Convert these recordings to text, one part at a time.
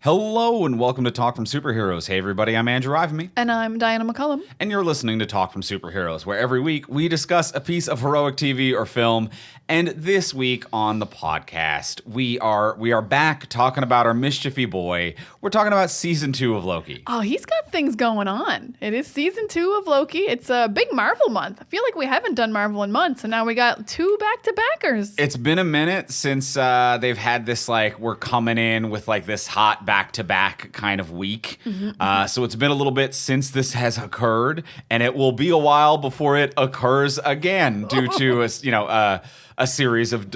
Hello and welcome to Talk from Superheroes. Hey everybody, I'm Andrew Ivamy. And I'm Diana McCullum. And you're listening to Talk from Superheroes, where every week we discuss a piece of heroic TV or film. And this week on the podcast, we are back talking about our mischiefy boy. We're talking about season 2 of Loki. Oh, he's got things going on. It is season 2 of Loki. It's a big Marvel month. I feel like we haven't done Marvel in months, and now we got 2 back-to-backers. It's been a minute since they've had this, we're coming in with, this hot back-to-back kind of week. So it's been a little bit since this has occurred, and it will be a while before it occurs again due to, a series of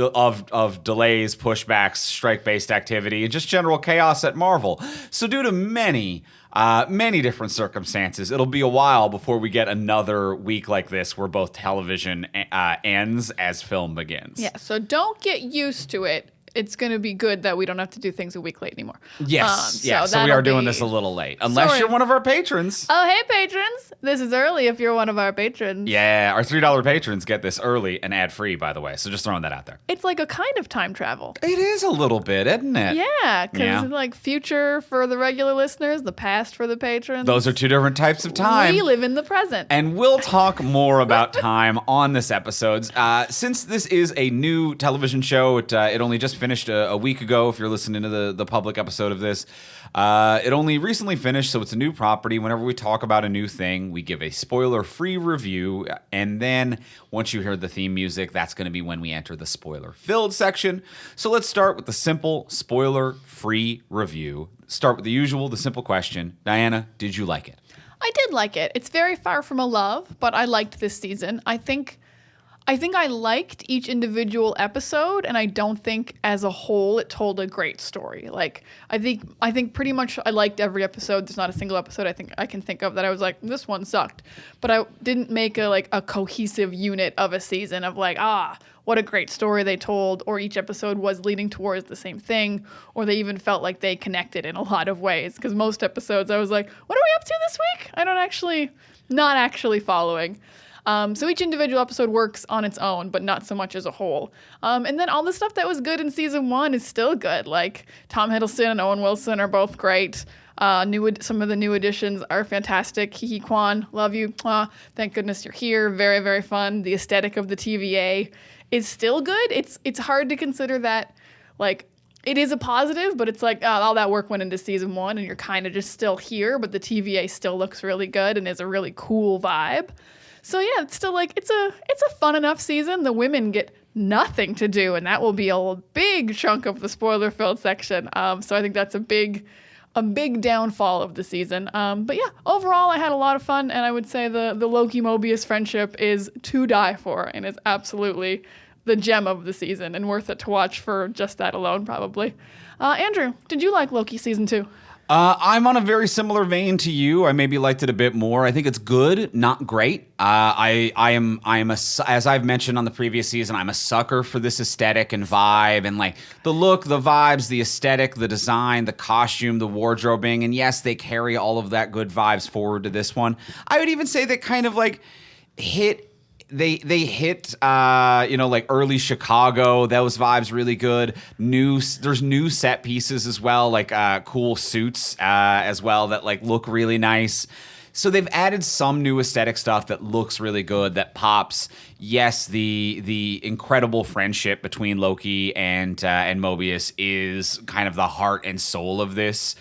delays, pushbacks, strike-based activity, and just general chaos at Marvel. So due to many different circumstances, it'll be a while before we get another week like this where both television ends as film begins. Yeah, so don't get used to it. It's going to be good that we don't have to do things a week late anymore. Yes, so we are doing this a little late. Unless you're one of our patrons. Oh, hey, patrons. This is early if you're one of our patrons. Yeah, our $3 patrons get this early and ad-free, by the way. So just throwing that out there. It's like a kind of time travel. It is a little bit, isn't it? Yeah, because future for the regular listeners, the past for the patrons. Those are 2 different types of time. We live in the present. And we'll talk more about time on this episode. Since this is a new television show, it only just finished a week ago, if you're listening to the public episode of this. It only recently finished, so it's a new property. Whenever we talk about a new thing, we give a spoiler-free review, and then once you hear the theme music, that's going to be when we enter the spoiler-filled section. So let's start with the simple spoiler-free review. Start with the simple question. Diana, did you like it? I did like it. It's very far from a love, but I liked this season. I think I liked each individual episode, and I don't think as a whole it told a great story. I think pretty much I liked every episode. There's not a single episode I can think of that I was like, this one sucked. But I didn't make a cohesive unit of a season of what a great story they told, or each episode was leading towards the same thing, or they even felt like they connected in a lot of ways. Because most episodes I was like, what are we up to this week? Not actually following. So each individual episode works on its own, but not so much as a whole. And then all the stuff that was good in season 1 is still good. Like Tom Hiddleston and Owen Wilson are both great. Some of the new additions are fantastic. Kiki Kwan, love you. Thank goodness you're here. Very, very fun. The aesthetic of the TVA is still good. It's hard to consider that it is a positive, but it's all that work went into season 1 and you're kind of just still here, but the TVA still looks really good and is a really cool vibe. So yeah, it's still it's a fun enough season. The women get nothing to do, and that will be a big chunk of the spoiler-filled section. So I think that's a big downfall of the season. But yeah, overall I had a lot of fun, and I would say the Loki Mobius friendship is to die for, and is absolutely the gem of the season, and worth it to watch for just that alone, probably. Andrew, did you like Loki season 2? I'm on a very similar vein to you. I maybe liked it a bit more. I think it's good, not great. I am as I've mentioned on the previous season, I'm a sucker for this aesthetic and vibe, and the look, the vibes, the aesthetic, the design, the costume, the wardrobing, and yes, they carry all of that good vibes forward to this one. I would even say they kind of hit. They hit early Chicago. Those vibes really good. There's new set pieces as well, cool suits as well that look really nice. So they've added some new aesthetic stuff that looks really good, that pops. Yes, the incredible friendship between Loki and Mobius is kind of the heart and soul of this.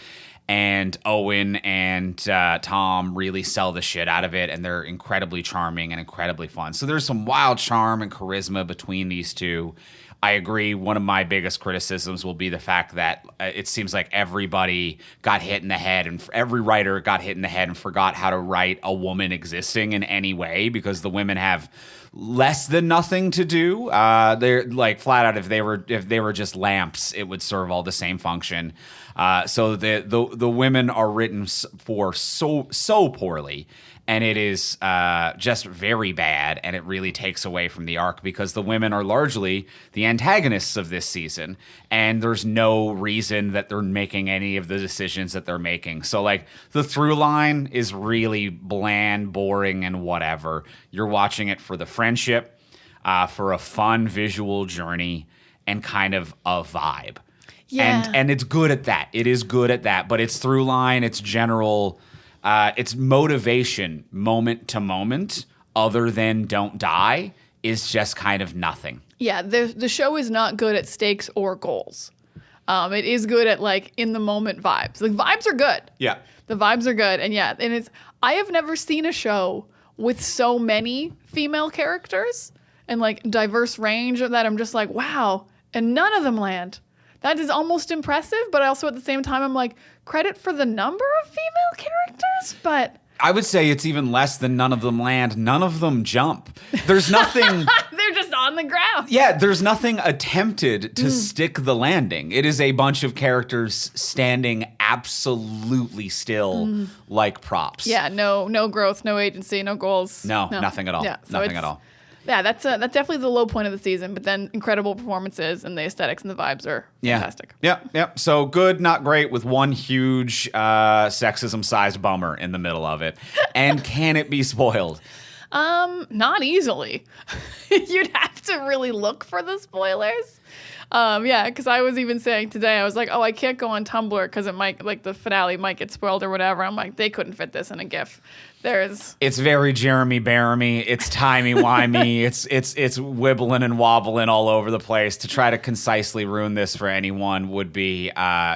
And Owen and Tom really sell the shit out of it, and they're incredibly charming and incredibly fun. So there's some wild charm and charisma between these two. I agree. One of my biggest criticisms will be the fact that it seems like everybody got hit in the head, and every writer got hit in the head and forgot how to write a woman existing in any way, because the women have less than nothing to do. They're flat out, if they were just lamps, it would serve all the same function. So the women are written for so poorly, and it is just very bad, and it really takes away from the arc, because the women are largely the antagonists of this season, and there's no reason that they're making any of the decisions that they're making. So the through line is really bland, boring, and whatever. You're watching it for the friendship, for a fun visual journey, and kind of a vibe. Yeah. And it's good at that. It is good at that. But its through line, its general, its motivation moment to moment, other than don't die, is just kind of nothing. Yeah, the show is not good at stakes or goals. It is good at like in the moment vibes. The vibes are good. Yeah. The vibes are good. And yeah, and it's I have never seen a show with so many female characters and like diverse range that I'm just like, wow, and none of them land. That is almost impressive, but also at the same time I'm like, credit for the number of female characters, but I would say it's even less than none of them land. None of them jump. There's nothing. they're just on the ground. Yeah, there's nothing attempted to stick the landing. It is a bunch of characters standing absolutely still like props. Yeah, no growth, no agency, no goals. No, nothing at all. Yeah, so nothing at all. Yeah, that's definitely the low point of the season, but then incredible performances and the aesthetics and the vibes are fantastic. Yeah. So good, not great, with one huge sexism-sized bummer in the middle of it. And can it be spoiled? Not easily. You'd have to really look for the spoilers. Yeah, because I was even saying today, I was like, oh, I can't go on Tumblr because it might, like, the finale might get spoiled or whatever. I'm like, they couldn't fit this in a GIF. It's very Jeremy Bearimy. It's timey-wimey. it's wibbling and wobbling all over the place. To try to concisely ruin this for anyone would be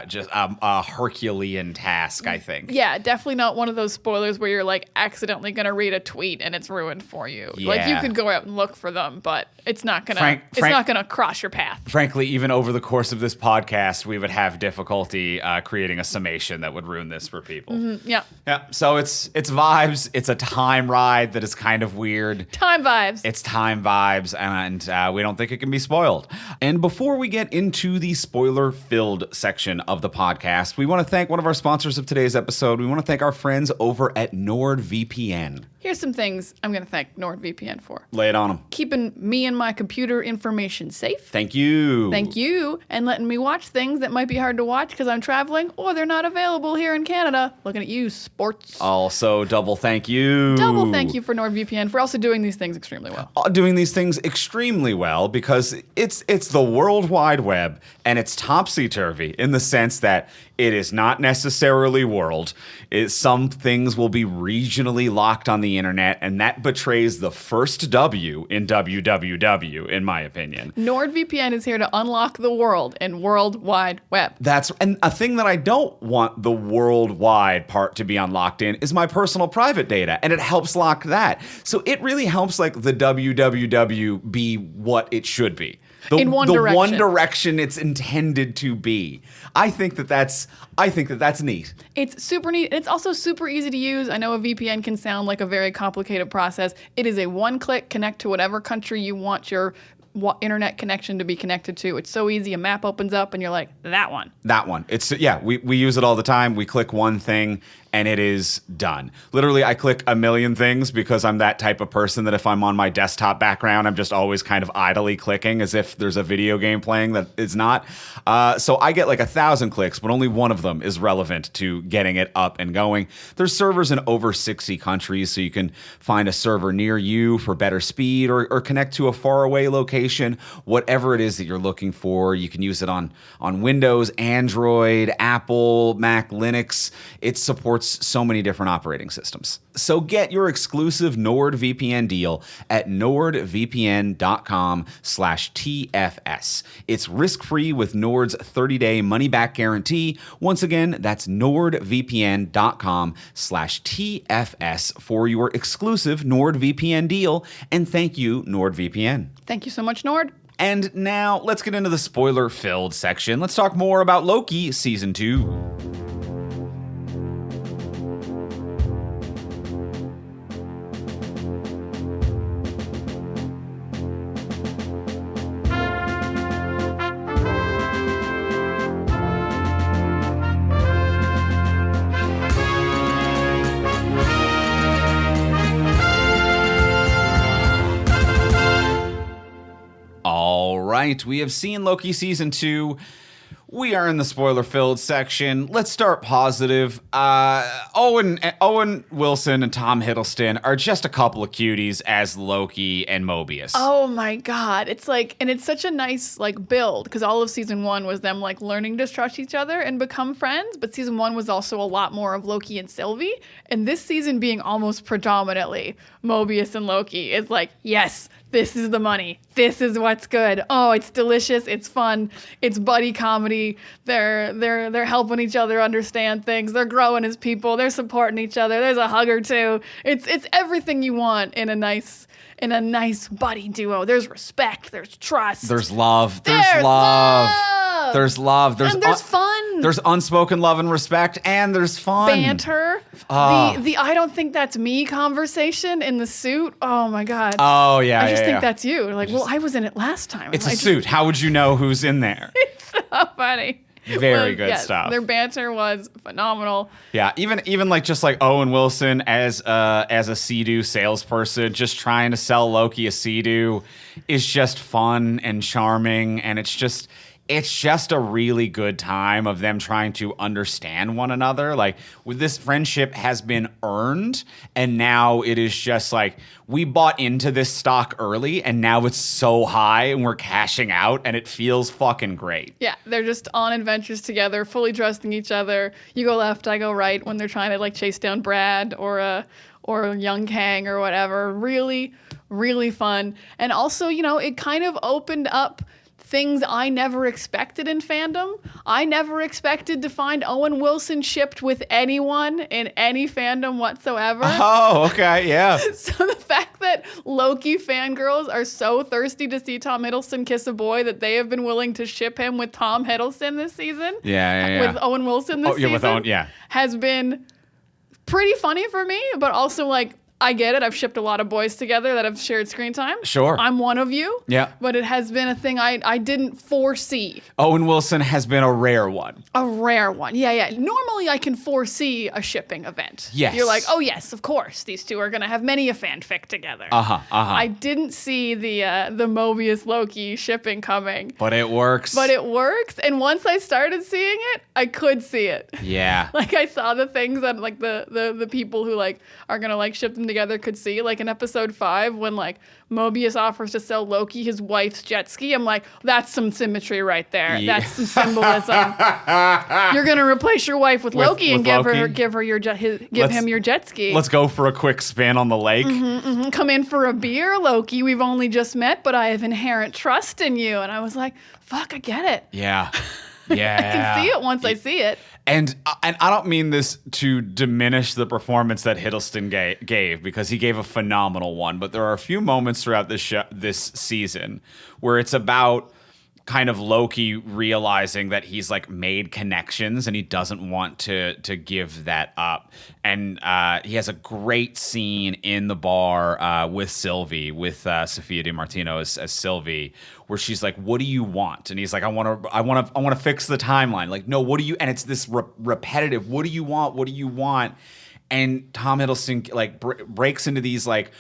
just a Herculean task, I think. Yeah, definitely not one of those spoilers where you're like accidentally going to read a tweet and it's ruined for you. Yeah. Like you could go out and look for them, but it's not going to cross your path. Frankly, even over the course of this podcast, we would have difficulty creating a summation that would ruin this for people. Mm-hmm. Yeah. Yeah. So it's vibes. It's a time ride that is kind of weird. Time vibes. It's time vibes, and we don't think it can be spoiled. And before we get into the spoiler-filled section of the podcast, we want to thank one of our sponsors of today's episode. We want to thank our friends over at NordVPN. Here's some things I'm going to thank NordVPN for. Lay it on them. Keeping me and my computer information safe. Thank you. Thank you. And letting me watch things that might be hard to watch because I'm traveling or they're not available here in Canada. Looking at you, sports. Also, double thank you. Double thank you for NordVPN for also doing these things extremely well. Doing these things extremely well because it's the World Wide Web and it's topsy-turvy in the sense that it is not necessarily world. Some things will be regionally locked on the internet, and that betrays the first W in www, in my opinion. NordVPN is here to unlock the world and World Wide Web. And a thing that I don't want the worldwide part to be unlocked in is my personal private data, and it helps lock that. So it really helps like the www be what it should be. In one direction. The one direction it's intended to be. I think that's neat. It's super neat. It's also super easy to use. I know a VPN can sound like a very complicated process. It is a one-click connect to whatever country you want your internet connection to be connected to. It's so easy. A map opens up and you're like, that one. That one. We use it all the time. We click one thing and it is done. Literally, I click a million things because I'm that type of person that if I'm on my desktop background, I'm just always kind of idly clicking as if there's a video game playing that is not. So I get like 1,000 clicks, but only one of them is relevant to getting it up and going. There's servers in over 60 countries, so you can find a server near you for better speed or connect to a faraway location. Whatever it is that you're looking for, you can use it on Windows, Android, Apple, Mac, Linux. It supports so many different operating systems. So get your exclusive NordVPN deal at nordvpn.com/TFS. It's risk-free with Nord's 30-day money-back guarantee. Once again, that's nordvpn.com/TFS for your exclusive NordVPN deal. And thank you, NordVPN. Thank you so much, Nord. And now let's get into the spoiler-filled section. Let's talk more about Loki Season 2. All right, we have seen Loki Season 2. We are in the spoiler-filled section. Let's start positive. Owen Wilson and Tom Hiddleston are just a couple of cuties as Loki and Mobius. Oh my God. It's like, and it's such a nice like build because all of season 1 was them like learning to trust each other and become friends. But season 1 was also a lot more of Loki and Sylvie. And this season being almost predominantly Mobius and Loki is like, yes, this is the money. This is what's good. Oh, it's delicious. It's fun. It's buddy comedy. They're helping each other understand things. They're growing as people. They're supporting each other. There's a hug or two. It's everything you want in a nice buddy duo. There's respect. There's trust. There's love. There's love. There's love. And there's fun. There's unspoken love and respect, and there's fun. Banter. The I don't think that's me conversation in the suit. Oh my God. Oh yeah. I just think that's you. Like, well, I was in it last time. It's a suit. How would you know who's in there? It's so funny. Very good stuff. Their banter was phenomenal. Yeah, even like just like Owen Wilson as a Sea-Doo salesperson, just trying to sell Loki a Sea-Doo is just fun and charming, and it's just a really good time of them trying to understand one another. Like, with this friendship has been earned, and now it is just like, we bought into this stock early, and now it's so high, and we're cashing out, and it feels fucking great. Yeah, they're just on adventures together, fully trusting each other. You go left, I go right when they're trying to like chase down Brad or young Kang or whatever. Really, really fun. And also, it kind of opened up things I never expected in fandom. I never expected to find Owen Wilson shipped with anyone in any fandom whatsoever. Oh, okay, yeah. So the fact that Loki fangirls are so thirsty to see Tom Hiddleston kiss a boy that they have been willing to ship him with Tom Hiddleston this season. Yeah. With Owen Wilson this season. Has been pretty funny for me, but also like, I get it. I've shipped a lot of boys together that have shared screen time. Sure. I'm one of you. Yeah. But it has been a thing I didn't foresee. Owen Wilson has been a rare one. A rare one. Yeah. Normally I can foresee a shipping event. Yes. You're like, oh yes, of course. These two are going to have many a fanfic together. I didn't see the Mobius Loki shipping coming. But it works. And once I started seeing it, I could see it. Yeah. Like I saw the things that like the people who like are going to like ship them together could see, like in episode 5 when like Mobius offers to sell Loki his wife's jet ski. I'm like, that's some symmetry right there. Yeah. That's some symbolism. You're gonna replace your wife with Loki and give him your jet ski. Let's go for a quick spin on the lake. Come in for a beer, Loki. We've only just met, but I have inherent trust in you. And I was like, fuck, I get it. Yeah. I can see it once I see it. And I don't mean this to diminish the performance that Hiddleston gave, because he gave a phenomenal one. But there are a few moments throughout this season where it's about kind of Loki realizing that he's like made connections and he doesn't want to give that up. And he has a great scene in the bar with Sylvie, with Sophia DiMartino as Sylvie, where she's like, "What do you want?" And he's like, "I want to fix the timeline." Like, no, what do you? And it's this repetitive, "What do you want? What do you want?" And Tom Hiddleston like breaks into these like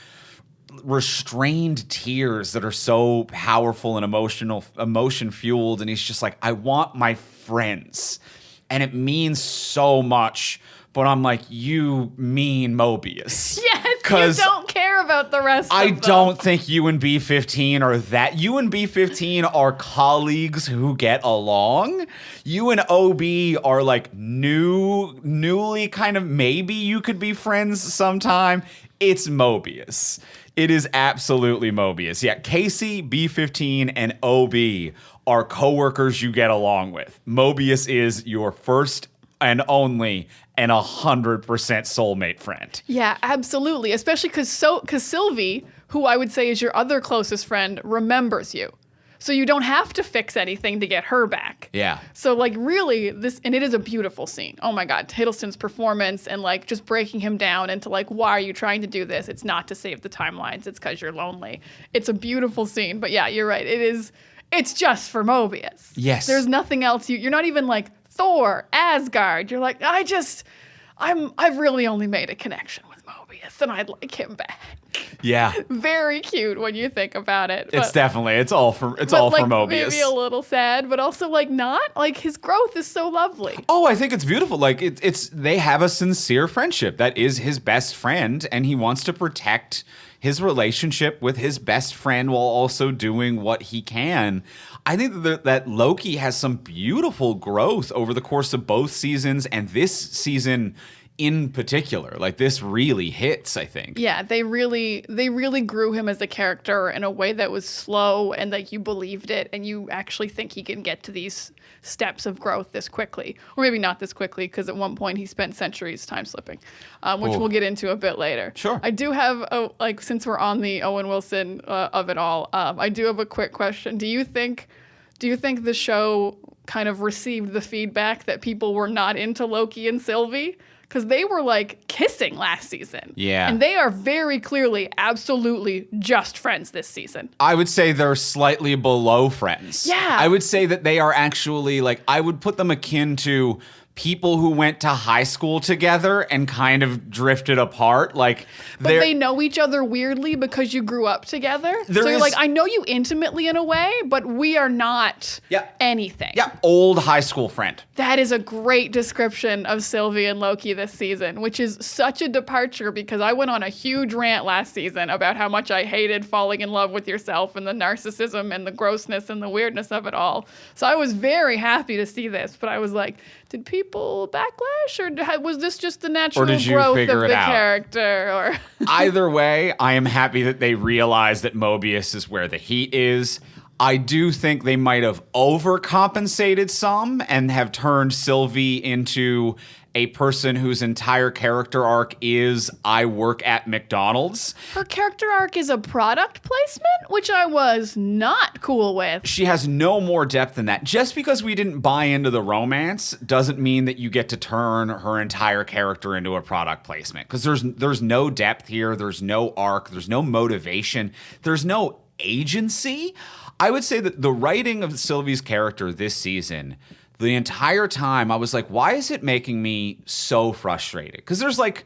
restrained tears that are so powerful and emotion fueled, and he's just like, "I want my friends," and it means so much. But I'm like, you mean Mobius? Yes, you don't care about the rest of them. I don't think you and B-15 are that. You and B-15 are colleagues who get along. You and OB are like newly kind of, maybe you could be friends sometime. It's Mobius. It is absolutely Mobius. Yeah, Casey, B-15, and OB are coworkers you get along with. Mobius is your first and only and 100% soulmate friend. Yeah, absolutely. Especially because Sylvie, who I would say is your other closest friend, remembers you. So you don't have to fix anything to get her back. Yeah. So like really and it is a beautiful scene. Oh my God, Hiddleston's performance and like just breaking him down into like, why are you trying to do this? It's not to save the timelines. It's because you're lonely. It's a beautiful scene. But yeah, you're right. It's just for Mobius. Yes. There's nothing else. You're not even like Thor, Asgard. You're like, I've really only made a connection with Mobius and I'd like him back. Yeah. Very cute when you think about it. It's definitely, it's all for Mobius. Maybe a little sad, but also like not. Like his growth is so lovely. Oh, I think it's beautiful. Like it's they have a sincere friendship. That is his best friend, and he wants to protect his relationship with his best friend while also doing what he can. I think that Loki has some beautiful growth over the course of both seasons, and this season in particular. Like this really hits, I think. Yeah, they really grew him as a character in a way that was slow and like you believed it and you actually think he can get to these steps of growth this quickly. Or maybe not this quickly, because at one point he spent centuries time slipping, which we'll get into a bit later. Sure. I do have, since we're on the Owen Wilson of it all, I do have a quick question. Do you think the show kind of received the feedback that people were not into Loki and Sylvie? Because they were like kissing last season. Yeah. And they are very clearly, absolutely just friends this season. I would say they're slightly below friends. Yeah. I would say that they are actually like, I would put them akin to people who went to high school together and kind of drifted apart. Like, but they know each other weirdly because you grew up together. So you're like, I know you intimately in a way, but we are not anything. Yeah, old high school friend. That is a great description of Sylvie and Loki this season, which is such a departure because I went on a huge rant last season about how much I hated falling in love with yourself and the narcissism and the grossness and the weirdness of it all. So I was very happy to see this, but I was like, did people backlash, or was this just the natural growth of the character? Or either way, I am happy that they realize that Mobius is where the heat is. I do think they might have overcompensated some and have turned Sylvie into a person whose entire character arc is I work at McDonald's. Her character arc is a product placement, which I was not cool with. She has no more depth than that. Just because we didn't buy into the romance doesn't mean that you get to turn her entire character into a product placement. Because there's no depth here. There's no arc. There's no motivation. There's no agency. I would say that the writing of Sylvie's character this season, the entire time, I was like, why is it making me so frustrated? Because there's like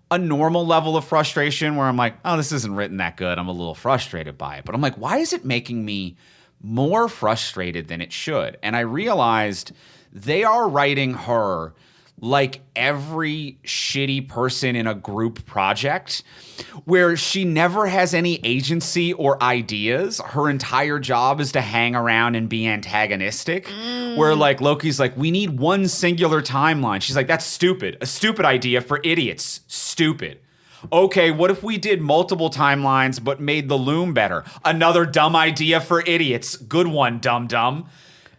a normal level of frustration where I'm like, oh, this isn't written that good. I'm a little frustrated by it. But I'm like, why is it making me more frustrated than it should? And I realized they are writing her like every shitty person in a group project where she never has any agency or ideas. Her entire job is to hang around and be antagonistic. Where like Loki's like, we need one singular timeline. She's like, that's stupid. A stupid idea for idiots. Stupid. Okay, what if we did multiple timelines but made the loom better? Another dumb idea for idiots. Good one, dumb.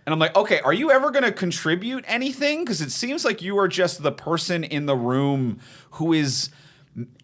And I'm like, okay, are you ever going to contribute anything? Because it seems like you are just the person in the room who is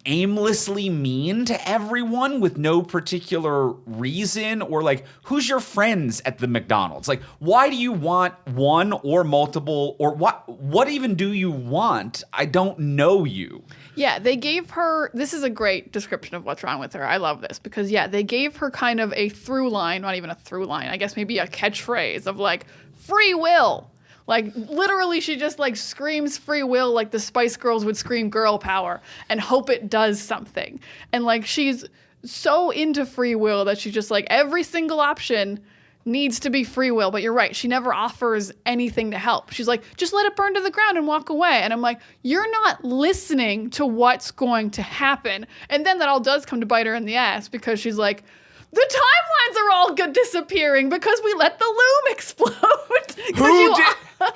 aimlessly mean to everyone with no particular reason. Or like, who's your friends at the McDonald's? Like, why do you want one or multiple? Or what even do you want? I don't know you. Yeah, they gave her, this is a great description of what's wrong with her. I love this because, yeah, they gave her kind of a through line, not even a through line, I guess maybe a catchphrase of like, free will. Like, literally, she just like screams free will like the Spice Girls would scream girl power and hope it does something. And like, she's so into free will that she's just like, every single option needs to be free will. But you're right, she never offers anything to help. She's like, just let it burn to the ground and walk away. And I'm like, you're not listening to what's going to happen. And then that all does come to bite her in the ass because she's like, the timelines are all good disappearing because we let the loom explode.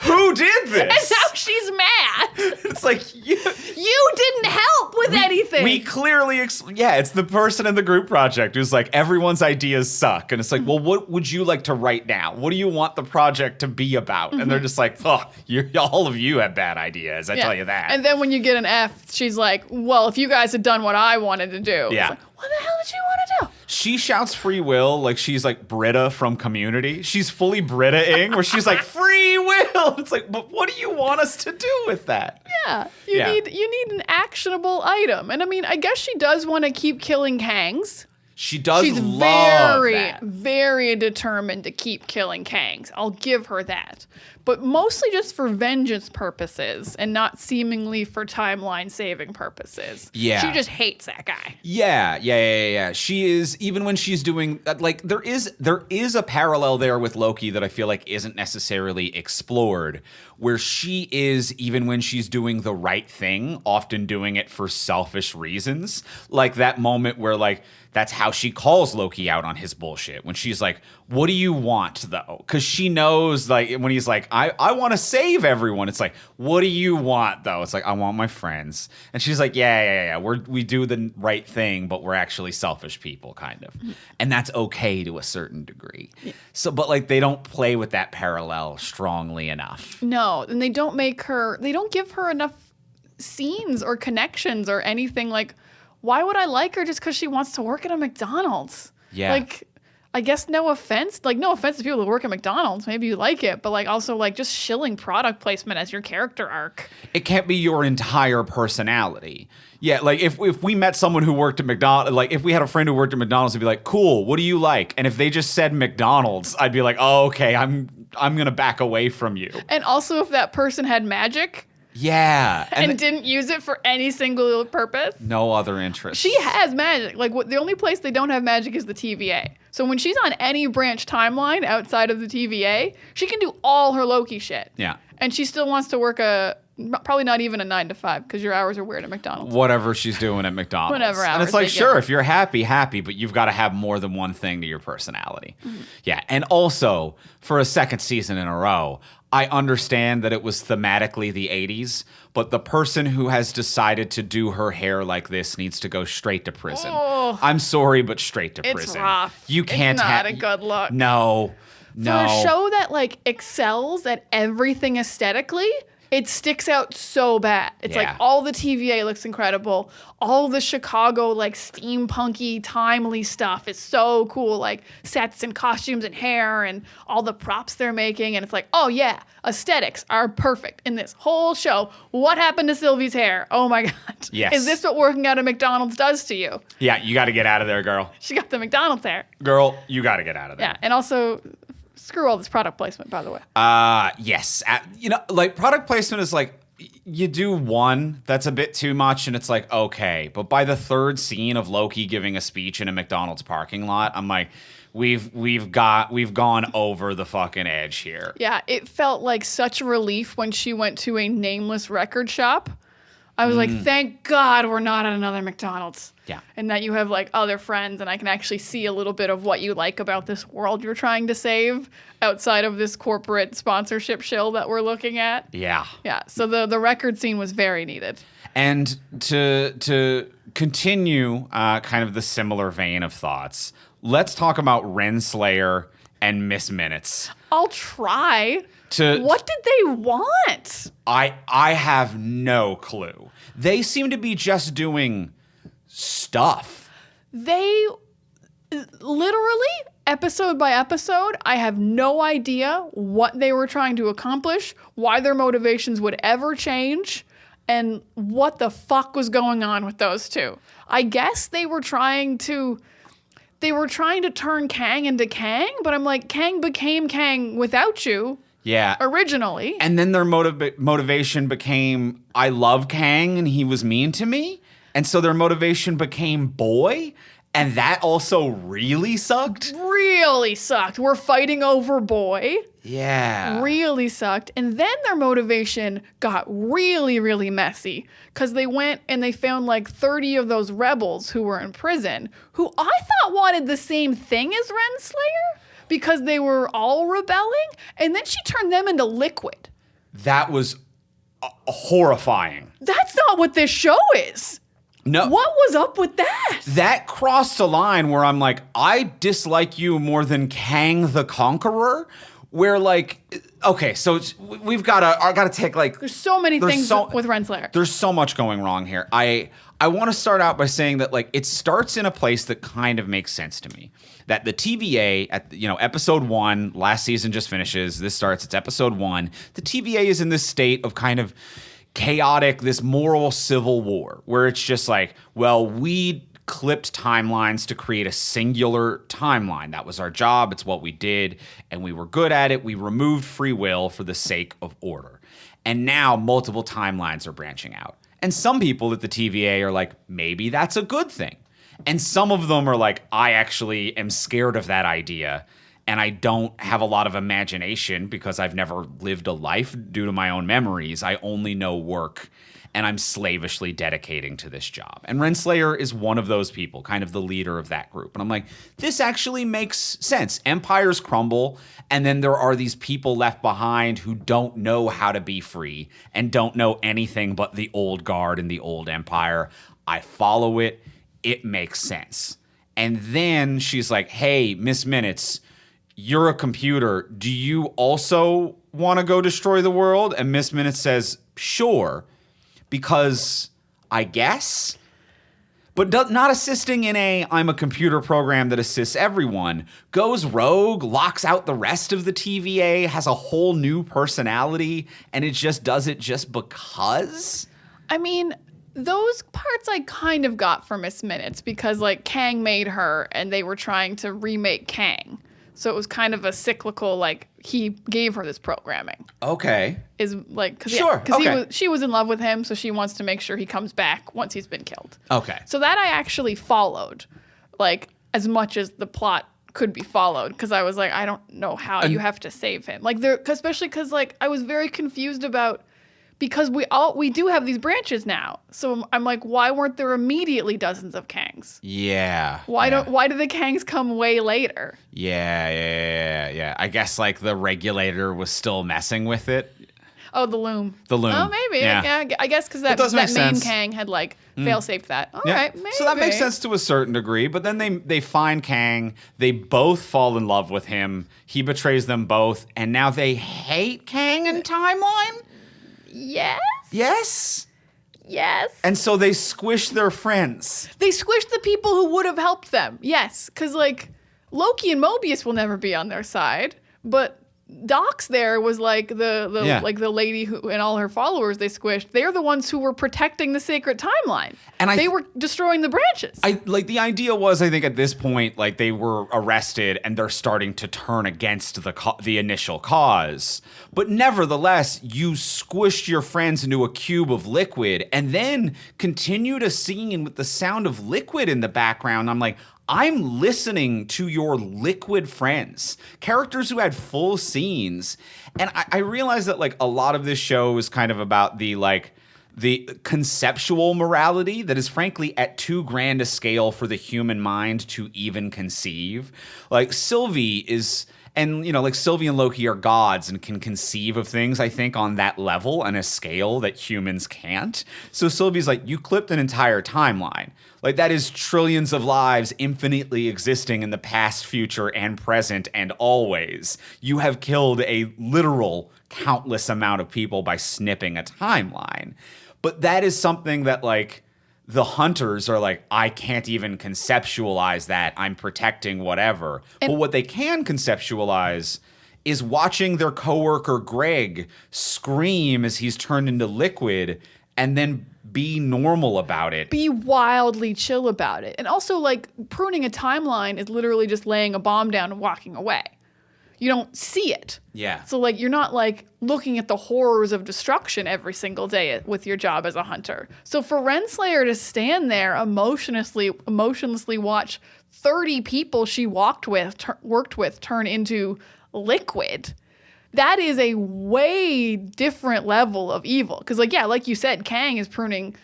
Who did this? And now she's mad. It's like, you didn't help with anything. We clearly, it's the person in the group project who's like, everyone's ideas suck. And it's like, well, what would you like to write now? What do you want the project to be about? And they're just like, oh, all of you have bad ideas. I tell you that. And then when you get an F, she's like, well, if you guys had done what I wanted to do. Yeah. It's like, what the hell did you want to do? She shouts free will like she's like Britta from Community. She's fully Britta-ing where she's like, free will. It's like, but what do you want us to do with that? Yeah. You need an actionable item. And I mean, I guess she does want to keep killing Kangs. She does She's love very, that. very determined to keep killing Kangs. I'll give her that. but mostly just for vengeance purposes and not seemingly for timeline saving purposes. Yeah. She just hates that guy. Yeah. She is, even when she's doing like there is a parallel there with Loki that I feel like isn't necessarily explored, where she is, even when she's doing the right thing, often doing it for selfish reasons. Like that moment where like that's how she calls Loki out on his bullshit, when she's like, what do you want though? Because she knows, like, when he's like, I want to save everyone, it's like, what do you want though? It's like, I want my friends. And she's like, yeah. We do the right thing, but we're actually selfish people, kind of. And that's okay to a certain degree. Yeah. So, but like, they don't play with that parallel strongly enough. No, and they don't give her enough scenes or connections or anything. Like, why would I like her just because she wants to work at a McDonald's? Yeah. Like, I guess no offense to people who work at McDonald's. Maybe you like it, but like also like just shilling product placement as your character arc. It can't be your entire personality. Yeah, like if we met someone who worked at McDonald's, like if we had a friend who worked at McDonald's, I'd be like, cool, what do you like? And if they just said McDonald's, I'd be like, oh, okay, I'm gonna back away from you. And also if that person had magic. Yeah. And didn't use it for any single purpose. No other interest. She has magic. Like, the only place they don't have magic is the TVA. So when she's on any branch timeline outside of the TVA, she can do all her Loki shit. Yeah. And she still wants to work probably not even a 9 to 5, because your hours are weird at McDonald's. Whatever she's doing at McDonald's. Whatever hours. And it's like, sure, if you're happy, but you've got to have more than one thing to your personality. Mm-hmm. Yeah. And also, for a second season in a row, I understand that it was thematically the 80s, but the person who has decided to do her hair like this needs to go straight to prison. Oh, I'm sorry, but straight to prison. It's rough. You can't It's not a good look. No. For a show that like excels at everything aesthetically, it sticks out so bad. It's like all the TVA looks incredible. All the Chicago like steampunky, timely stuff is so cool. Like sets and costumes and hair and all the props they're making. And it's like, oh yeah, aesthetics are perfect in this whole show. What happened to Sylvie's hair? Oh my God. Yes. Is this what working at a McDonald's does to you? Yeah, you got to get out of there, girl. She got the McDonald's hair. Girl, you got to get out of there. Yeah, and also... Screw all this product placement, by the way. Yes. Like product placement is like, you do one, that's a bit too much, and it's like, okay. But by the third scene of Loki giving a speech in a McDonald's parking lot, I'm like, we've gone over the fucking edge here. Yeah, it felt like such a relief when she went to a nameless record shop. I was like, thank God we're not at another McDonald's. Yeah. And that you have like other friends and I can actually see a little bit of what you like about this world you're trying to save outside of this corporate sponsorship shill that we're looking at. Yeah. Yeah. So the record scene was very needed. And to continue kind of the similar vein of thoughts, let's talk about Renslayer and Miss Minutes. I'll try. What did they want? I have no clue. They seem to be just doing stuff. They literally, episode by episode, I have no idea what they were trying to accomplish, why their motivations would ever change, and what the fuck was going on with those two. I guess they were trying to turn Kang into Kang, but I'm like, Kang became Kang without you. Yeah. Originally. And then their motivation became, I love Kang and he was mean to me. And so their motivation became boy. And that also really sucked. Really sucked. We're fighting over boy. Yeah. Really sucked. And then their motivation got really, really messy. Because they went and they found like 30 of those rebels who were in prison, who I thought wanted the same thing as Renslayer. Because they were all rebelling, and then she turned them into liquid. That was horrifying. That's not what this show is. No. What was up with that? That crossed a line where I'm like, I dislike you more than Kang the Conqueror. Where like, okay, so I gotta take like. There's so many things with Renslayer. There's so much going wrong here. I want to start out by saying that like it starts in a place that kind of makes sense to me. That the TVA at episode 1, last season just finishes. This starts. It's episode 1. The TVA is in this state of kind of chaotic, this moral civil war where it's just like, well, we clipped timelines to create a singular timeline. That was our job. It's what we did, and we were good at it. We removed free will for the sake of order. And now multiple timelines are branching out. And some people at the TVA are like, maybe that's a good thing. And some of them are like, I actually am scared of that idea. And I don't have a lot of imagination because I've never lived a life due to my own memories. I only know work, and I'm slavishly dedicating to this job. And Renslayer is one of those people, kind of the leader of that group. And I'm like, this actually makes sense. Empires crumble, and then there are these people left behind who don't know how to be free and don't know anything but the old guard and the old empire. I follow it. It makes sense. And then she's like, hey, Miss Minutes, you're a computer. Do you also want to go destroy the world? And Miss Minutes says, sure, because I guess. But not assisting in I'm a computer program that assists everyone. Goes rogue, locks out the rest of the TVA, has a whole new personality, and it just does it just because? I mean, those parts I kind of got from Miss Minutes because, like, Kang made her and they were trying to remake Kang. So it was kind of a cyclical, like, he gave her this programming. Okay. Is like, cause, sure. Because okay. she was in love with him, so she wants to make sure he comes back once he's been killed. Okay. So that I actually followed, like, as much as the plot could be followed, because I was like, I don't know how you have to save him. Like, especially because, like, I was very confused about, because we do have these branches now. So I'm like, why weren't there immediately dozens of Kangs? Yeah. Why do the Kangs come way later? Yeah. I guess like the regulator was still messing with it. Oh, the loom. The loom. Oh, maybe. Yeah. I guess because that main sense. Kang had like fail-safed that. All right, maybe. So that makes sense to a certain degree. But then they find Kang. They both fall in love with him. He betrays them both, and now they hate Kang and Timeline. Yes. Yes. Yes. And so they squish their friends. They squished the people who would have helped them. Yes, because like Loki and Mobius will never be on their side, but Dox there was like like the lady who and all her followers they squished. They're the ones who were protecting the sacred timeline, and they were destroying the branches. Like the idea was, I think at this point, like they were arrested and they're starting to turn against the initial cause. But nevertheless, you squished your friends into a cube of liquid, and then continued a scene with the sound of liquid in the background. I'm like, I'm listening to your liquid friends, characters who had full scenes. And I realized that like a lot of this show is kind of about the conceptual morality that is frankly at too grand a scale for the human mind to even conceive. Like Sylvie is... And, you know, like Sylvie and Loki are gods and can conceive of things, I think, on that level and a scale that humans can't. So Sylvie's like, you clipped an entire timeline. Like, that is trillions of lives infinitely existing in the past, future, and present, and always. You have killed a literal countless amount of people by snipping a timeline. But that is something that, like, the hunters are like, I can't even conceptualize that. I'm protecting whatever. But what they can conceptualize is watching their coworker Greg scream as he's turned into liquid and then be normal about it. Be wildly chill about it. And also, like, pruning a timeline is literally just laying a bomb down and walking away. You don't see it. Yeah. So, like, you're not, like, looking at the horrors of destruction every single day with your job as a hunter. So for Renslayer to stand there emotionlessly watch 30 people she worked with turn into liquid, that is a way different level of evil. Because, like, yeah, like you said, Kang is pruning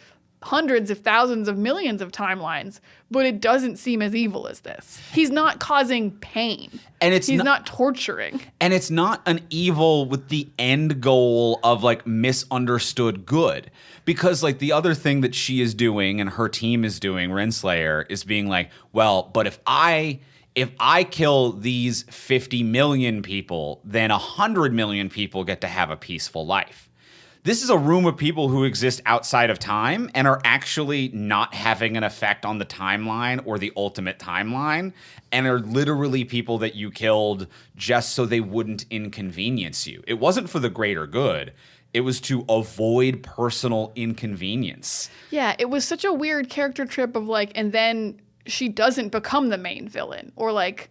hundreds of thousands of millions of timelines, but it doesn't seem as evil as this. He's not causing pain. And he's not torturing. And it's not an evil with the end goal of like misunderstood good. Because like the other thing that she is doing and her team is doing, Renslayer, is being like, well, but if I kill these 50 million people, then 100 million people get to have a peaceful life. This is a room of people who exist outside of time and are actually not having an effect on the timeline or the ultimate timeline, and are literally people that you killed just so they wouldn't inconvenience you. It wasn't for the greater good. It was to avoid personal inconvenience. Yeah, it was such a weird character trip of like, and then she doesn't become the main villain, or like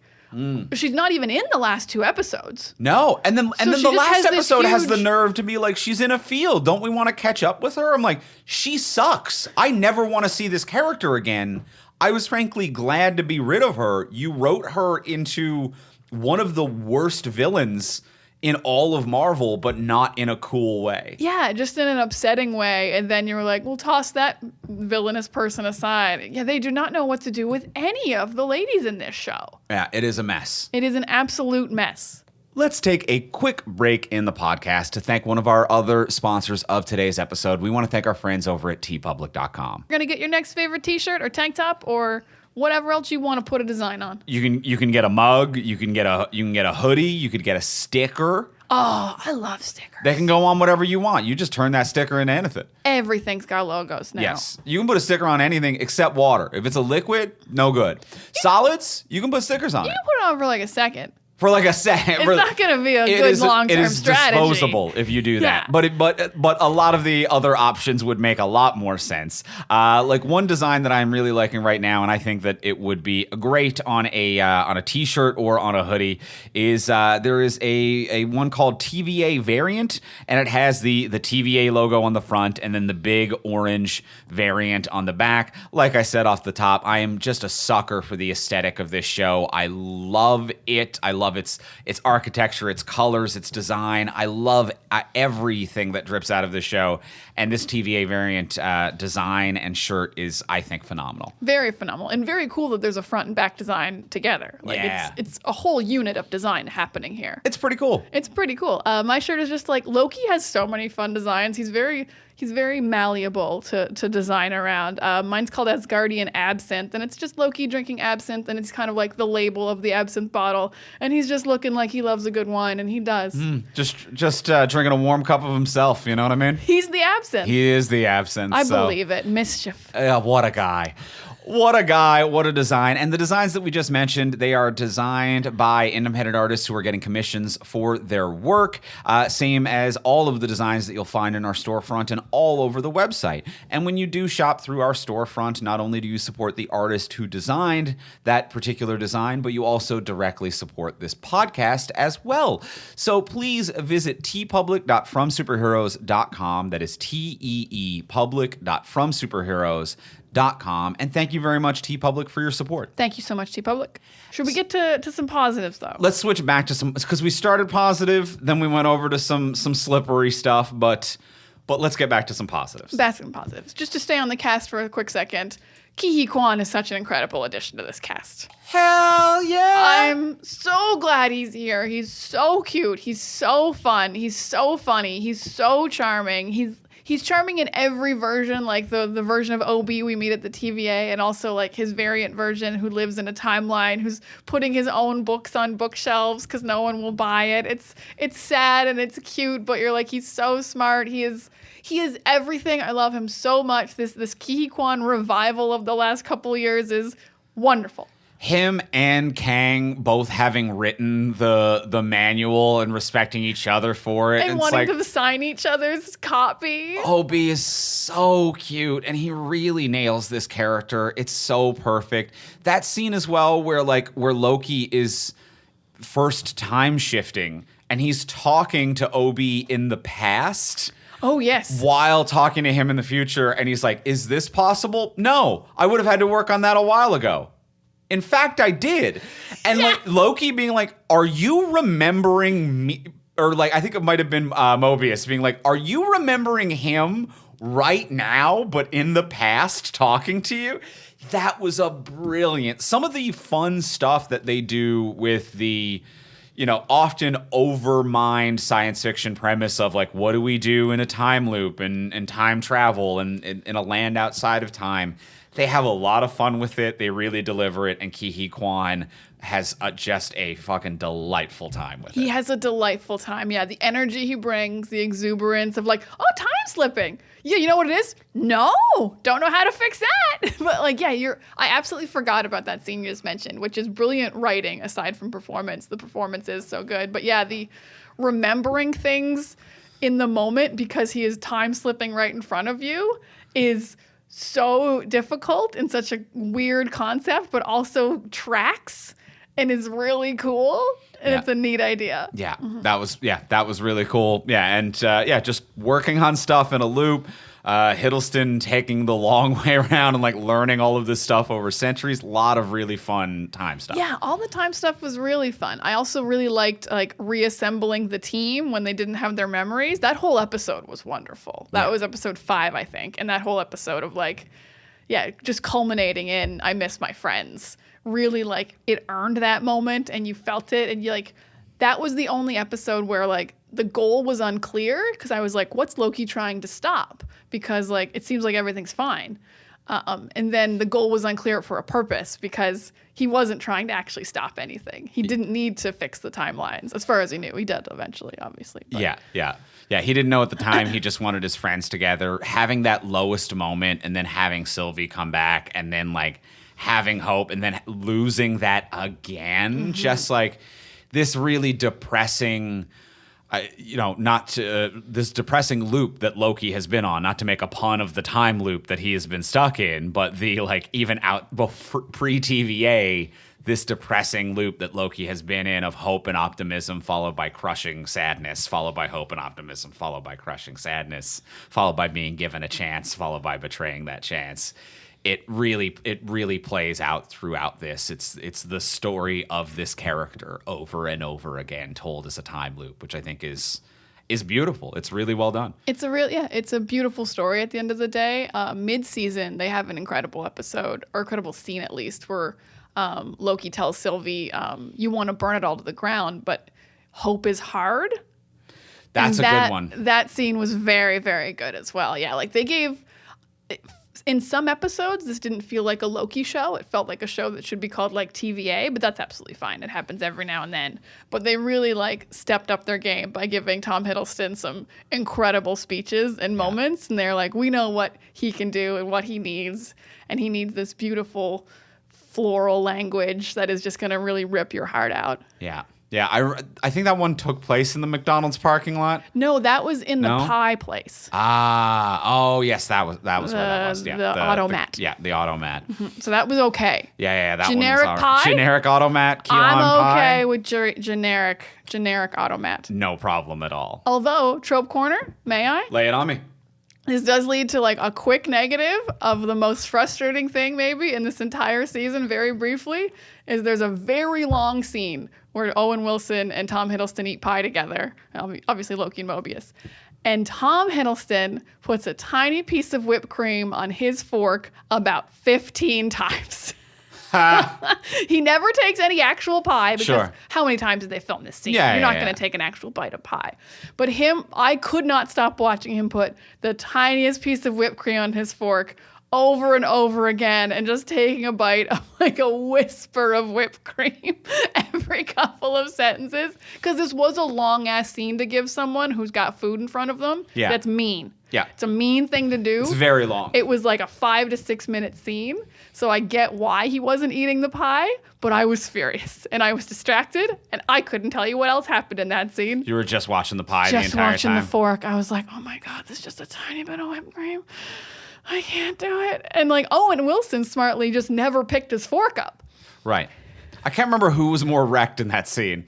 she's not even in the last 2 episodes. No, and then So the she just last has this episode has the huge- nerve to be like, she's in a field. Don't we want to catch up with her? I'm like, she sucks. I never want to see this character again. I was frankly glad to be rid of her. You wrote her into one of the worst villains in all of Marvel, but not in a cool way. Yeah, just in an upsetting way. And then you were like, we'll toss that villainous person aside. Yeah, they do not know what to do with any of the ladies in this show. Yeah, it is a mess. It is an absolute mess. Let's take a quick break in the podcast to thank one of our other sponsors of today's episode. We want to thank our friends over at tpublic.com. You're going to get your next favorite t-shirt or tank top or whatever else you want to put a design on. You can get a mug, you can get a hoodie, you could get a sticker. Oh, I love stickers. They can go on whatever you want. You just turn that sticker into anything. Everything's got logos now. Yes. You can put a sticker on anything except water. If it's a liquid, no good. Solids, you can put stickers on You it. can put it on for like a second. For like a second. It's not going to be a good long-term strategy. It is disposable if you do that. Yeah. But a lot of the other options would make a lot more sense. Like one design that I'm really liking right now, and I think that it would be great on a t-shirt or on a hoodie, is there is a one called TVA variant, and it has the TVA logo on the front and then the big orange variant on the back. Like I said off the top, I am just a sucker for the aesthetic of this show. I love it. I love its architecture, its colors, its design. I love everything that drips out of this show. And this TVA variant design and shirt is, I think, phenomenal. Very phenomenal. And very cool that there's a front and back design together. Like Yeah. it's a whole unit of design happening here. It's pretty cool. It's pretty cool. My shirt is just like, Loki has so many fun designs. He's very malleable to design around. Mine's called Asgardian Absinthe, and it's just Loki drinking absinthe, and it's kind of like the label of the absinthe bottle, and he's just looking like he loves a good wine, and he does. Just drinking a warm cup of himself, you know what I mean? He's the absinthe. He is the absinthe. I believe it. Mischief. What a guy. What a guy, what a design. And the designs that we just mentioned, they are designed by independent artists who are getting commissions for their work, same as all of the designs that you'll find in our storefront and all over the website. And when you do shop through our storefront, not only do you support the artist who designed that particular design, but you also directly support this podcast as well. So please visit tpublic.fromsuperheroes.com. That is TEE public.fromsuperheroes.com. And thank you very much, TeePublic, for your support. Thank you so much, TeePublic. Should we get to some positives, though? Let's switch back to some, because we started positive, then we went over to some slippery stuff, but let's get back to some positives. Back to some positives. Just to stay on the cast for a quick second, Ki-hee Kwan is such an incredible addition to this cast. Hell yeah! I'm so glad he's here. He's so cute. He's so fun. He's so funny. He's so charming. He's charming in every version, like the version of OB we meet at the TVA, and also like his variant version who lives in a timeline, who's putting his own books on bookshelves because no one will buy it. It's sad and it's cute, but you're like, he's so smart. He is everything. I love him so much. This Ki-hee Kwan revival of the last couple years is wonderful. Him and Kang both having written the manual and respecting each other for it. And wanting to sign each other's copy. Obi is so cute, and he really nails this character. It's so perfect. That scene as well where Loki is first time shifting, and he's talking to Obi in the past. Oh, yes. While talking to him in the future, and he's like, is this possible? No, I would have had to work on that a while ago. In fact, I did. And like Loki being like, are you remembering me? Or like, I think it might have been Mobius being like, are you remembering him right now, but in the past talking to you? That was a brilliant. Some of the fun stuff that they do with the, often overmined science fiction premise of like, what do we do in a time loop and time travel and in a land outside of time? They have a lot of fun with it. They really deliver it. And Ki-hee Kwan has just a fucking delightful time with it. He has a delightful time. Yeah, the energy he brings, the exuberance of like, oh, time slipping. Yeah, you know what it is? No, don't know how to fix that. But like, yeah, I absolutely forgot about that scene you just mentioned, which is brilliant writing aside from performance. The performance is so good. But yeah, the remembering things in the moment because he is time slipping right in front of you is so difficult and such a weird concept, but also tracks and is really cool. And it's a neat idea. Yeah, that was really cool. Yeah, and just working on stuff in a loop. Hiddleston taking the long way around and like learning all of this stuff over centuries. A lot of really fun time stuff. Yeah, all the time stuff was really fun. I also really liked like reassembling the team when they didn't have their memories. That whole episode was wonderful. That was episode 5, I think. And that whole episode of like, just culminating in I miss my friends. Really like it earned that moment and you felt it and you like that was the only episode where like the goal was unclear because I was like, what's Loki trying to stop? Because like it seems like everything's fine. And then the goal was unclear for a purpose because he wasn't trying to actually stop anything. He didn't need to fix the timelines as far as he knew. He did eventually, obviously. But. Yeah, he didn't know at the time. He just wanted his friends together. Having that lowest moment and then having Sylvie come back and then like having hope and then losing that again. Just like this really depressing, this depressing loop that Loki has been on, not to make a pun of the time loop that he has been stuck in, but the like even out pre-TVA, this depressing loop that Loki has been in of hope and optimism followed by crushing sadness, followed by hope and optimism, followed by crushing sadness, followed by being given a chance, followed by betraying that chance. It really plays out throughout this. It's the story of this character over and over again, told as a time loop, which I think is beautiful. It's really well done. It's a beautiful story at the end of the day. Mid-season, they have an incredible episode, or incredible scene at least, where Loki tells Sylvie, you want to burn it all to the ground, but hope is hard. That's a good one. That scene was very, very good as well. Yeah, like they gave... In some episodes, this didn't feel like a Loki show. It felt like a show that should be called like TVA, but that's absolutely fine. It happens every now and then. But they really like stepped up their game by giving Tom Hiddleston some incredible speeches and moments. And they're like, we know what he can do and what he needs. And he needs this beautiful floral language that is just going to really rip your heart out. Yeah. Yeah, I think that one took place in the McDonald's parking lot. No, that was in the pie place. Yes, that was where that was. Yeah, the automat. The automat. So that was okay. Yeah, that generic one was pie. Generic automat. Key I'm lime okay pie. with generic automat. No problem at all. Although trope corner, may I? Lay it on me. This does lead to like a quick negative of the most frustrating thing maybe in this entire season, very briefly, is there's a very long scene where Owen Wilson and Tom Hiddleston eat pie together, obviously Loki and Mobius. And Tom Hiddleston puts a tiny piece of whipped cream on his fork about 15 times. He never takes any actual pie because how many times did they film this scene? You're not going to take an actual bite of pie. But I could not stop watching him put the tiniest piece of whipped cream on his fork over and over again and just taking a bite of like a whisper of whipped cream every couple of sentences. Because this was a long ass scene to give someone who's got food in front of them. Yeah. That's mean. Yeah. It's a mean thing to do. It's very long. It was like a 5 to 6 minute scene. So I get why he wasn't eating the pie, but I was furious and I was distracted and I couldn't tell you what else happened in that scene. You were just watching the pie the entire time. Just watching the fork. I was like, oh my God, this is just a tiny bit of whipped cream. I can't do it. And like Owen Wilson smartly just never picked his fork up. Right. I can't remember who was more wrecked in that scene.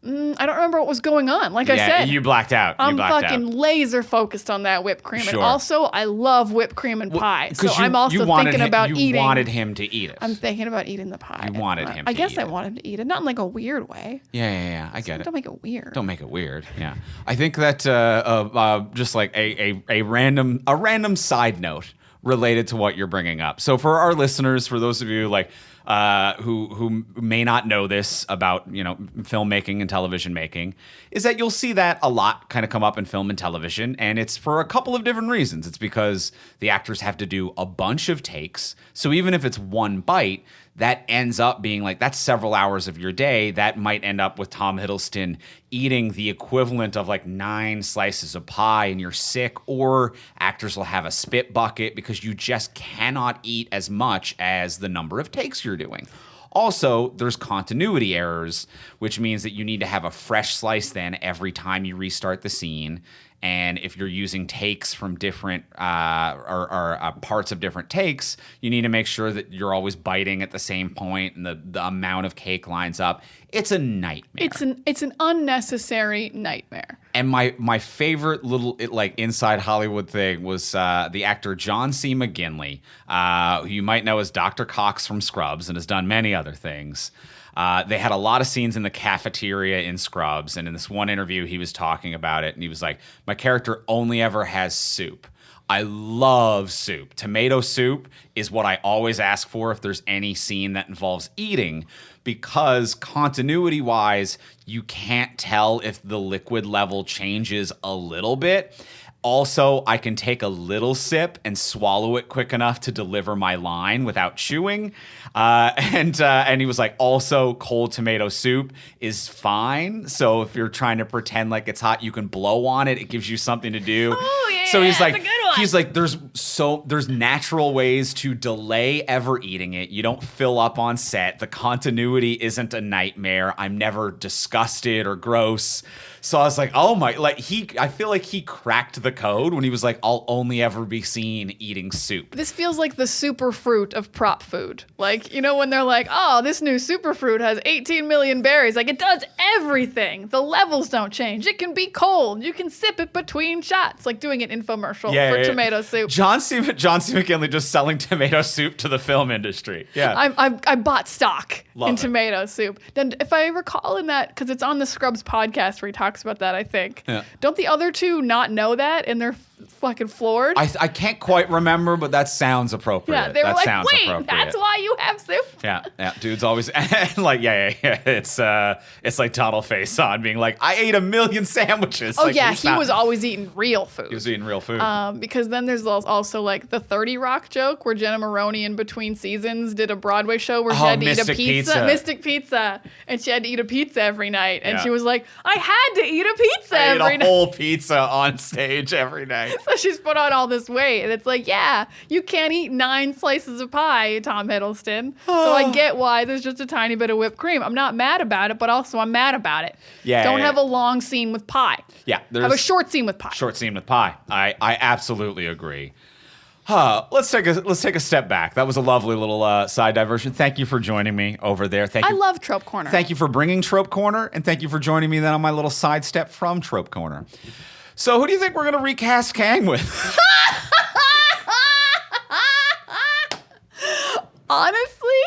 I don't remember what was going on. Like I said, you blacked out. I'm fucking laser focused on that whipped cream. Sure. And also, I love whipped cream and pie. So I'm also thinking about eating. You wanted him to eat it. I'm thinking about eating the pie. You wanted him to eat it. I guess I wanted him to eat it. Not in like a weird way. Yeah. I get it. Don't make it weird. Don't make it weird. Yeah. I think that just like a random side note related to what you're bringing up. So for our listeners, for those of you like who may not know this about filmmaking and television making, is that you'll see that a lot kind of come up in film and television, and it's for a couple of different reasons. It's because the actors have to do a bunch of takes, so even if it's one bite, that ends up being like, that's several hours of your day. That might end up with Tom Hiddleston eating the equivalent of like 9 slices of pie and you're sick, or actors will have a spit bucket because you just cannot eat as much as the number of takes you're doing. Also, there's continuity errors, which means that you need to have a fresh slice then every time you restart the scene. And if you're using takes from different or parts of different takes, you need to make sure that you're always biting at the same point and the amount of cake lines up. It's a nightmare. It's an unnecessary nightmare. And my favorite little inside Hollywood thing was the actor John C. McGinley, who you might know as Dr. Cox from Scrubs and has done many other things. They had a lot of scenes in the cafeteria in Scrubs, and in this one interview, he was talking about it, and he was like, my character only ever has soup. I love soup. Tomato soup is what I always ask for if there's any scene that involves eating, because continuity-wise, you can't tell if the liquid level changes a little bit. Also, I can take a little sip and swallow it quick enough to deliver my line without chewing. And he was like, also, cold tomato soup is fine. So if you're trying to pretend like it's hot, you can blow on it. It gives you something to do. Oh, yeah, so he's that's like, a good one. he's like, there's natural ways to delay ever eating it. You don't fill up on set. The continuity isn't a nightmare. I'm never disgusted or gross. So I was like, oh my, I feel like he cracked the code when he was like, I'll only ever be seen eating soup. This feels like the superfruit of prop food. Like, you know, when they're like, oh, this new superfruit has 18 million berries. Like, it does everything. The levels don't change. It can be cold. You can sip it between shots. Like doing an infomercial for tomato soup. John C. McGinley just selling tomato soup to the film industry. Yeah. I bought stock in it. tomato soup. Then if I recall in that, because it's on the Scrubs podcast where he talks about that, I think. Yeah. Don't the other two not know that and they're fucking floored? I can't quite remember, but that sounds appropriate. Yeah, they were like, wait, that's why you have soup? Yeah, dude's always like, yeah. It's like Donald Faison being like, I ate 1 million sandwiches. Oh like, yeah, he was always eating real food. He was eating real food. Because then there's also like the 30 Rock joke where Jenna Maroney in between seasons did a Broadway show where she had to eat a pizza. Mystic Pizza. And she had to eat a pizza every night. And she was like, I had to eat a pizza every night. I ate a whole pizza on stage every night. So she's put on all this weight. And it's like, yeah, you can't eat 9 slices of pie, Tom Hiddleston. So I get why there's just a tiny bit of whipped cream. I'm not mad about it, but also I'm mad about it. Yeah. Don't have a long scene with pie. Yeah. Have a short scene with pie. Short scene with pie. I absolutely agree. Let's take a step back. That was a lovely little side diversion. Thank you for joining me over there. I love Trope Corner. Thank you for bringing Trope Corner, and thank you for joining me then on my little sidestep from Trope Corner. So who do you think we're going to recast Kang with? Honestly,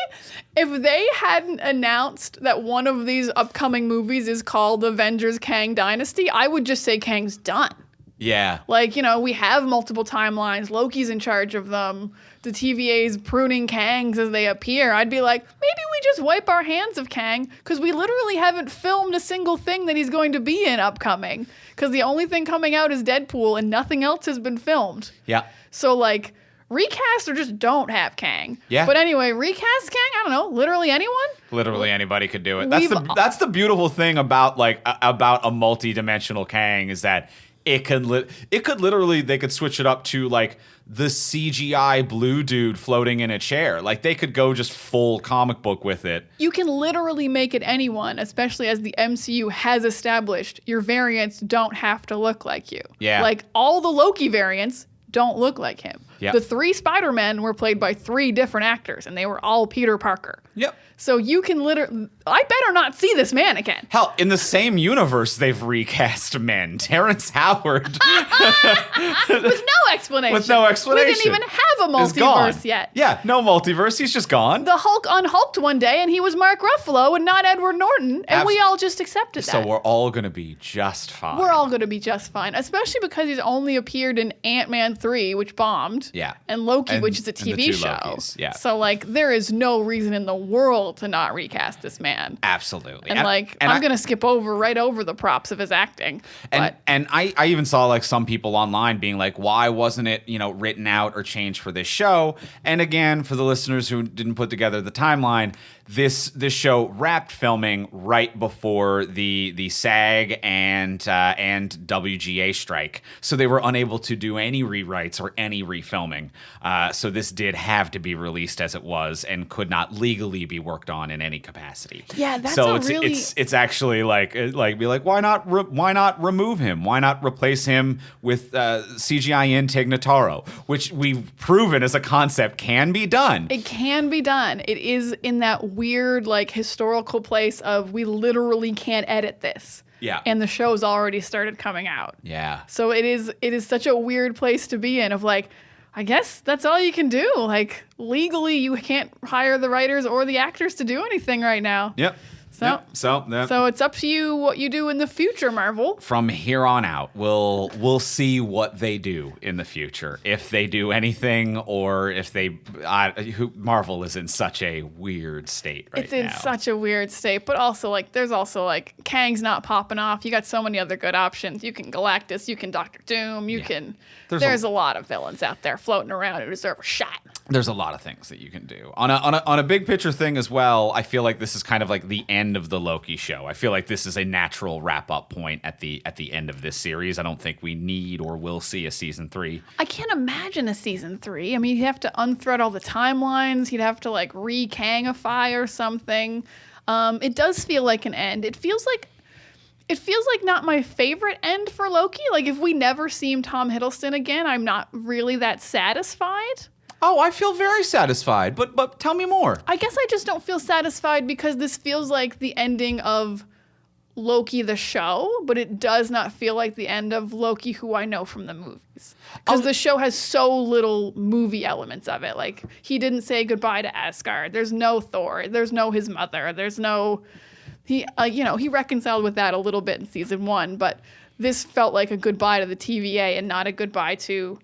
if they hadn't announced that one of these upcoming movies is called Avengers Kang Dynasty, I would just say Kang's done. Yeah. Like, you know, we have multiple timelines. Loki's in charge of them. The TVA's pruning Kangs as they appear. I'd be like, maybe we just wipe our hands of Kang because we literally haven't filmed a single thing that he's going to be in upcoming. Because the only thing coming out is Deadpool and nothing else has been filmed. Yeah. So, like, recast or just don't have Kang. Yeah. But anyway, recast Kang, I don't know, literally anyone? Literally anybody could do it. That's the beautiful thing about a multi-dimensional Kang is that they could switch it up to like the CGI blue dude floating in a chair. Like they could go just full comic book with it. You can literally make it anyone, especially as the MCU has established. Your variants don't have to look like you. Yeah. Like all the Loki variants don't look like him. Yep. The 3 Spider-Men were played by 3 different actors, and they were all Peter Parker. Yep. So you can literally... I better not see this man again. Hell, in the same universe, they've recast men. Terrence Howard. With no explanation. With no explanation. We didn't even have a multiverse yet. Yeah, no multiverse. He's just gone. The Hulk unhulked one day, and he was Mark Ruffalo and not Edward Norton, and we all just accepted that. So we're all going to be just fine. We're all going to be just fine, especially because he's only appeared in Ant-Man 3, which bombed. Yeah. And Loki, which is a TV show. Lokis, yeah. So, like, there is no reason in the world to not recast this man. Absolutely. And I'm going to skip right over the props of his acting. And I even saw, like, some people online being like, why wasn't it, written out or changed for this show? And again, for the listeners who didn't put together the timeline, this show wrapped filming right before the SAG and WGA strike. So they were unable to do any rewrites or any refilming. filming. So this did have to be released as it was and could not legally be worked on in any capacity. Yeah, that's so a it's really... it's actually be like, why not remove him? Why not replace him with CGI in Tig Notaro, which we've proven as a concept can be done. It can be done. It is in that weird, like, historical place of we literally can't edit this. Yeah. And the show's already started coming out. Yeah. So it is such a weird place to be in of like, I guess that's all you can do. Like, legally, you can't hire the writers or the actors to do anything right now. Yep. So, yep. So it's up to you what you do in the future, Marvel. From here on out, we'll see what they do in the future. If they do anything, or if they Marvel is in such a weird state right now. It's in such a weird state, but also like there's also like Kang's not popping off. You got so many other good options. You can Galactus, you can Doctor Doom, you can. There's a lot of villains out there floating around who deserve a shot. There's a lot of things that you can do on a big picture thing as well. I feel like this is kind of like the end of the Loki show. I feel like this is a natural wrap up point at the end of this series. I don't think we need or will see a season 3. I can't imagine a season 3. I mean, you'd have to unthread all the timelines. You'd have to like re-Kangify or something. It does feel like an end. It feels like not my favorite end for Loki. Like if we never see Tom Hiddleston again, I'm not really that satisfied. Oh, I feel very satisfied, but tell me more. I guess I just don't feel satisfied because this feels like the ending of Loki the show, but it does not feel like the end of Loki who I know from the movies. Because the show has so little movie elements of it. Like, he didn't say goodbye to Asgard. There's no Thor. There's no his mother. There's no... He reconciled with that a little bit in season 1, but this felt like a goodbye to the TVA and not a goodbye to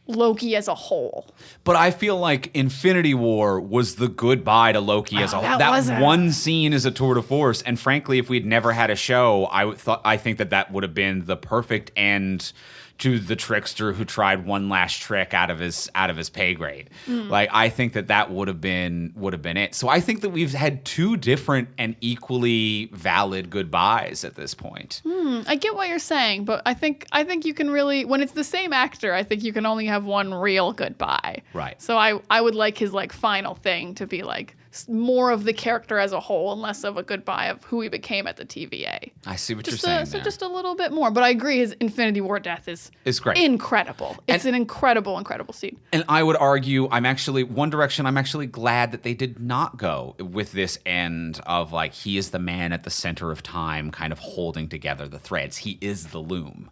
Loki as a whole. But I feel like Infinity War was the goodbye to Loki as a whole. That one scene is a tour de force, and frankly, if we'd never had a show, I think that would have been the perfect end to the trickster who tried one last trick out of his pay grade. Like, I think that would have been it. So I think that we've had 2 different and equally valid goodbyes at this point. I get what you're saying, but I think you can really, when it's the same actor, I think you can only have one real goodbye. Right. So I would like his like final thing to be like more of the character as a whole and less of a goodbye of who he became at the TVA. I see what you're saying So just a little bit more. But I agree his Infinity War death is great. Incredible. It's an incredible scene. And I would argue I'm actually glad that they did not go with this end of like he is the man at the center of time kind of holding together the threads. He is the loom.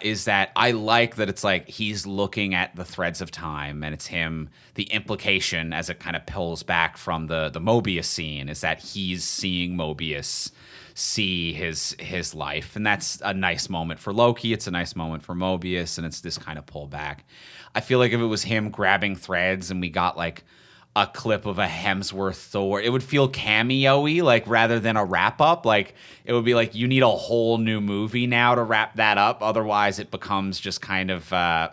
Is that I like that it's like he's looking at the threads of time and it's him, the implication as it kind of pulls back from the Mobius scene is that he's seeing Mobius see his life, and that's a nice moment for Loki. It's a nice moment for Mobius, and it's this kind of pullback. I feel like if it was him grabbing threads and we got like a clip of a Hemsworth Thor, it would feel cameo-y, like rather than a wrap up. Like it would be like you need a whole new movie now to wrap that up. Otherwise, it becomes just kind of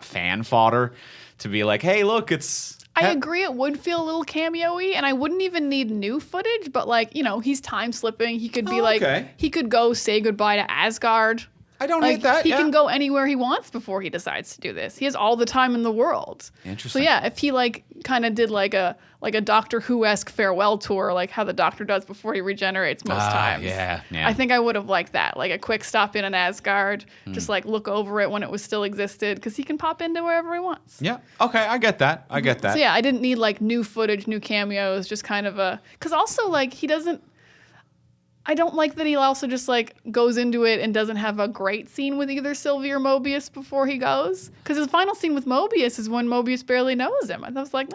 fan fodder to be like, hey, look, it's. I agree it would feel a little cameo-y, and I wouldn't even need new footage, but like, he's time slipping. He could be he could go say goodbye to Asgard. I don't hate that. He can go anywhere he wants before he decides to do this. He has all the time in the world. Interesting. So yeah, if he like kind of did like a Doctor Who-esque farewell tour, like how the Doctor does before he regenerates most times. Yeah. I think I would have liked that, like a quick stop in Asgard, just like look over it when it was still existed, because he can pop into wherever he wants. Yeah. Okay, I get that. So yeah, I didn't need like new footage, new cameos, just kind of because also like he doesn't. I don't like that he also just like goes into it and doesn't have a great scene with either Sylvie or Mobius before he goes. Because his final scene with Mobius is when Mobius barely knows him. And I was like,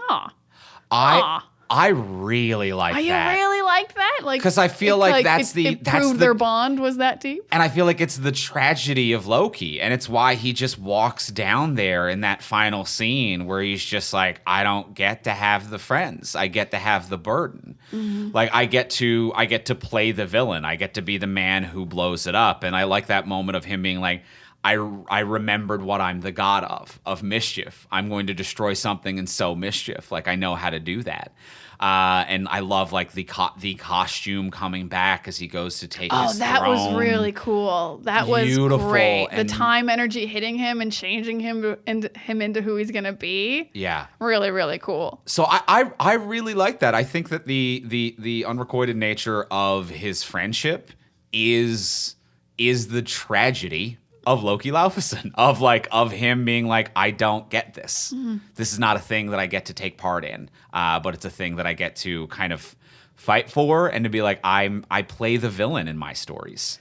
I really like that. You really like that? Like, because I feel like it proved their bond was that deep. And I feel like it's the tragedy of Loki, and it's why he just walks down there in that final scene where he's just like, I don't get to have the friends. I get to have the burden. Mm-hmm. Like I get to play the villain. I get to be the man who blows it up. And I like that moment of him being like, I remembered what I'm the god of mischief. I'm going to destroy something and sow mischief. Like, I know how to do that. And I love like the costume coming back as he goes to take his that throne. was really cool. That Beautiful. was great. The And- time energy hitting him and changing him into who he's gonna be. Yeah. Really, really cool. So I really like that. I think that the unrequited nature of his friendship is the tragedy of Loki Laufeyson, of him being like, I don't get this. This is not a thing that I get to take part in, but it's a thing that I get to kind of fight for, and to be like, I play the villain in my stories.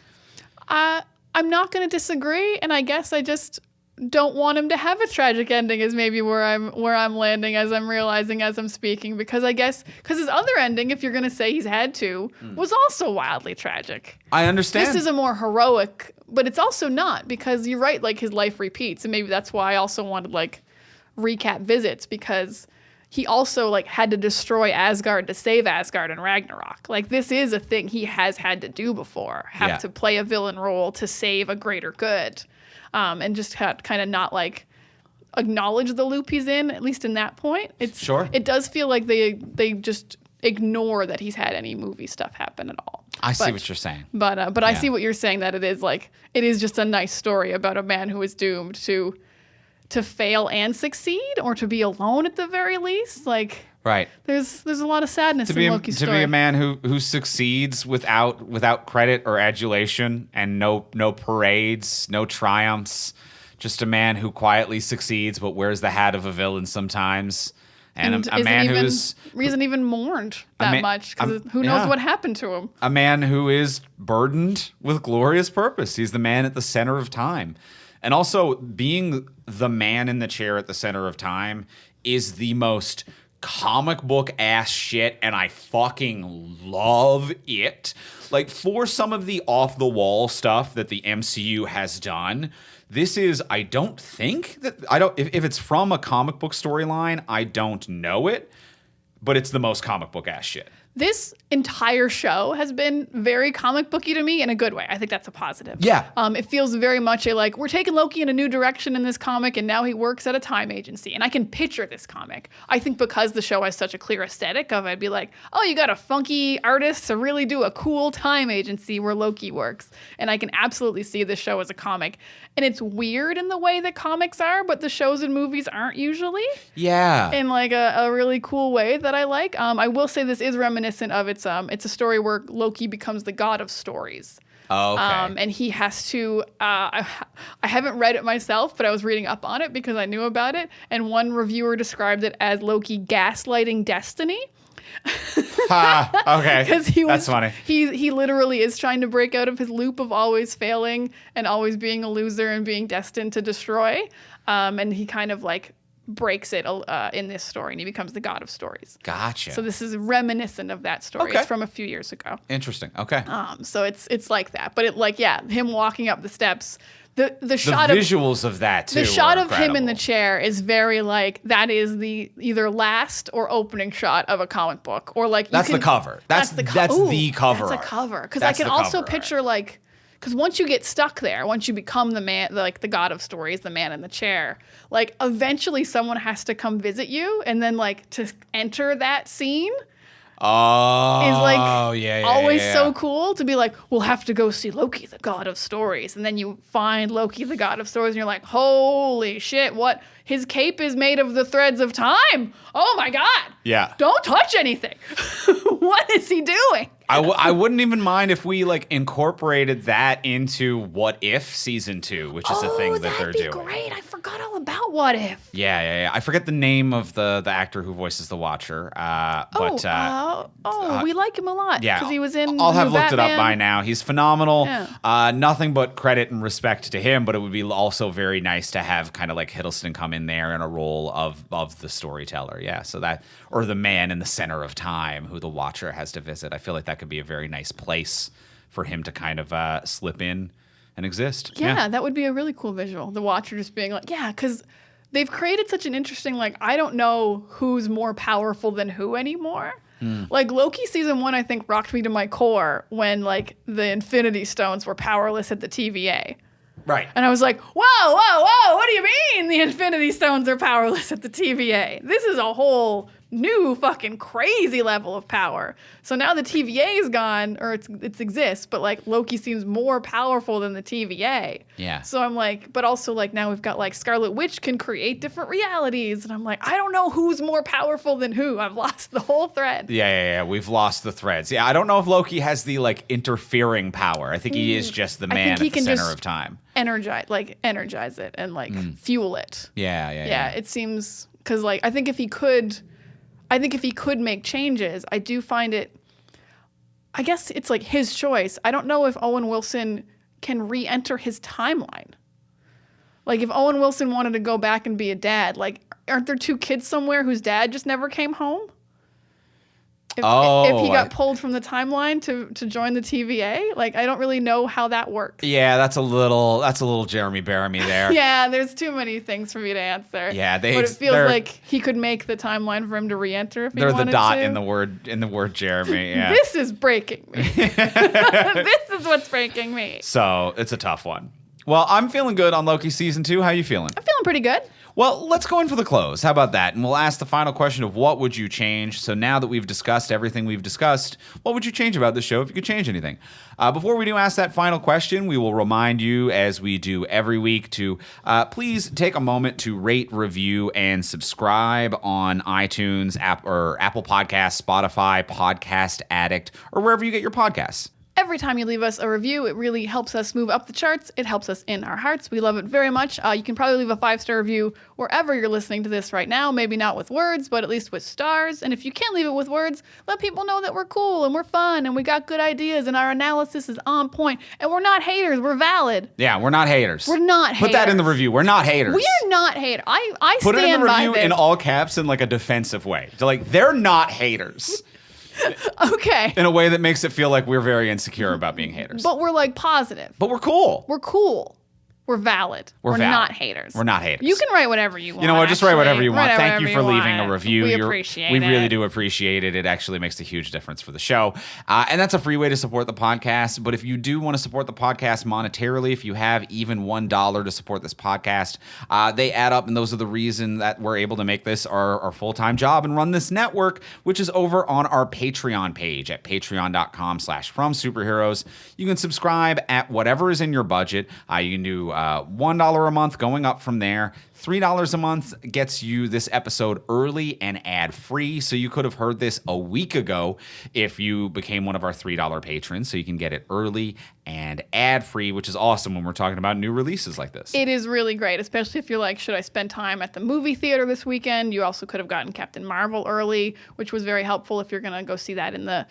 I'm not going to disagree, and I guess I just don't want him to have a tragic ending is maybe where I'm landing as I'm realizing as I'm speaking, because his other ending, if you're going to say he's had to, was also wildly tragic. I understand. This is a more heroic, but it's also not, because you're right, like his life repeats, and maybe that's why I also wanted like recap visits, because he also like had to destroy Asgard to save Asgard in Ragnarok. Like, this is a thing he has had to do before, have to play a villain role to save a greater good. And just kind of not like acknowledge the loop he's in, at least in that point. It does feel like they just ignore that he's had any movie stuff happen at all. I see what you're saying. But I see what you're saying, that it is just a nice story about a man who is doomed to fail and succeed, or to be alone at the very least. Like, right. There's a lot of sadness in Loki's story. To be a man who succeeds without credit or adulation, and no parades, no triumphs, just a man who quietly succeeds but wears the hat of a villain sometimes, and a man isn't even mourned that much, because who knows what happened to him. A man who is burdened with glorious purpose. He's the man at the center of time. And also, being the man in the chair at the center of time is the most comic book ass shit, and I fucking love it. Like, for some of the off the wall stuff that the MCU has done, this is, if it's from a comic book storyline, I don't know it, but it's the most comic book ass shit. This entire show has been very comic booky to me in a good way. I think that's a positive. Yeah. It feels very much like, we're taking Loki in a new direction in this comic, and now he works at a time agency. And I can picture this comic. I think because the show has such a clear aesthetic of it, I'd be like, oh, you got a funky artist to really do a cool time agency where Loki works. And I can absolutely see this show as a comic. And it's weird in the way that comics are, but the shows and movies aren't usually. Yeah. In like a really cool way that I like. I will say this is reminiscent of it's a story where Loki becomes the god of stories. Oh, okay. And he has to, I haven't read it myself, but I was reading up on it because I knew about it. And one reviewer described it as Loki gaslighting destiny. Okay. That's funny. He literally is trying to break out of his loop of always failing and always being a loser and being destined to destroy. And he kind of like breaks it in this story, and he becomes the god of stories. Gotcha. So this is reminiscent of that story. Okay. It's from a few years ago. Interesting. Okay. So it's like that, but him walking up the steps. The shot the visuals of that too. The shot are of him in the incredible. chair is very like, that is the either last or opening shot of a comic book, or like That's the cover. That's the cover. That's a art. cover, because I can the also cover picture art. like, because once you get stuck there, once you become the man, like the god of stories, the man in the chair, like eventually someone has to come visit you, and then like to enter that scene. Oh, Is like always yeah. so cool to be like, we'll have to go see Loki, the god of stories. And then you find Loki, the god of stories, and you're like, holy shit, what? His cape is made of the threads of time. Oh my God. Yeah. Don't touch anything. What is he doing? I wouldn't even mind if we like incorporated that into What If season 2, which is a thing that they're doing. That'd be great. I forgot all about What If. Yeah. I forget the name of the actor who voices the Watcher. We like him a lot. Yeah, Because he was in I'll have New looked it up Batman. by now. He's phenomenal. Yeah. Nothing but credit and respect to him, but it would be also very nice to have kind of like Hiddleston come in there in a role of the storyteller. Yeah, so that, or the man in the center of time who the Watcher has to visit. I feel like that could be a very nice place for him to kind of slip in and exist. Yeah, that would be a really cool visual. The Watcher just being like, yeah, because they've created such an interesting, like, I don't know who's more powerful than who anymore. Like, Loki season 1, I think, rocked me to my core when, like, the Infinity Stones were powerless at the TVA. Right. And I was like, whoa, what do you mean the Infinity Stones are powerless at the TVA? This is a whole new fucking crazy level of power. So now the TVA is gone, or it exists, but like Loki seems more powerful than the TVA. Yeah. So I'm like, but also like now we've got like Scarlet Witch can create different realities. And I'm like, I don't know who's more powerful than who. I've lost the whole thread. Yeah. We've lost the threads. Yeah, I don't know if Loki has the like interfering power. I think he is just the man at the center of time. Energize it and like fuel it. Yeah. It seems because like I think if he could make changes, I do find it. I guess it's like his choice. I don't know if Owen Wilson can re-enter his timeline. Like if Owen Wilson wanted to go back and be a dad, like aren't there 2 kids somewhere whose dad just never came home? If he got pulled from the timeline to join the TVA, like I don't really know how that works. Yeah, that's a little Jeremy Bearimy there. Yeah, there's too many things for me to answer. Yeah, but it feels like he could make the timeline for him to re-enter if he wanted to. They're the dot in the word Jeremy. Yeah. This is breaking me. This is what's breaking me. So it's a tough one. Well, I'm feeling good on Loki season 2. How you feeling? I'm feeling pretty good. Well, let's go in for the close. How about that? And we'll ask the final question of what would you change? So now that we've discussed everything we've discussed, what would you change about the show if you could change anything? Before we do ask that final question, we will remind you, as we do every week, to please take a moment to rate, review, and subscribe on iTunes, Apple Podcasts, Spotify, Podcast Addict, or wherever you get your podcasts. Every time you leave us a review, it really helps us move up the charts. It helps us in our hearts. We love it very much. You can probably leave a 5-star review wherever you're listening to this right now. Maybe not with words, but at least with stars. And if you can't leave it with words, let people know that we're cool and we're fun and we got good ideas and our analysis is on point. And we're not haters. We're valid. Yeah, we're not haters. We're not haters. Put that in the review. We're not haters. We are not haters. I Put stand it in the by review this. in all caps in like a defensive way. So like, they're not haters. Okay. In a way that makes it feel like we're very insecure about being haters. But we're like positive. But we're cool. We're cool. We're valid. We're valid. not haters. We're not haters. You can write whatever you want. You know what? Just write whatever you want. Write Thank you whatever for you leaving want. a review. We appreciate it. We really do appreciate it. It actually makes a huge difference for the show. And that's a free way to support the podcast. But if you do want to support the podcast monetarily, if you have even $1 to support this podcast, they add up. And those are the reason that we're able to make this our full-time job and run this network, which is over on our Patreon page at patreon.com/FromSuperheroes. You can subscribe at whatever is in your budget. You can do $1 a month going up from there. $3 a month gets you this episode early and ad-free, so you could have heard this a week ago if you became one of our $3 patrons, so you can get it early and ad-free, which is awesome when we're talking about new releases like this. It is really great, especially if you're like, should I spend time at the movie theater this weekend? You also could have gotten Captain Marvel early, which was very helpful if you're going to go see that in the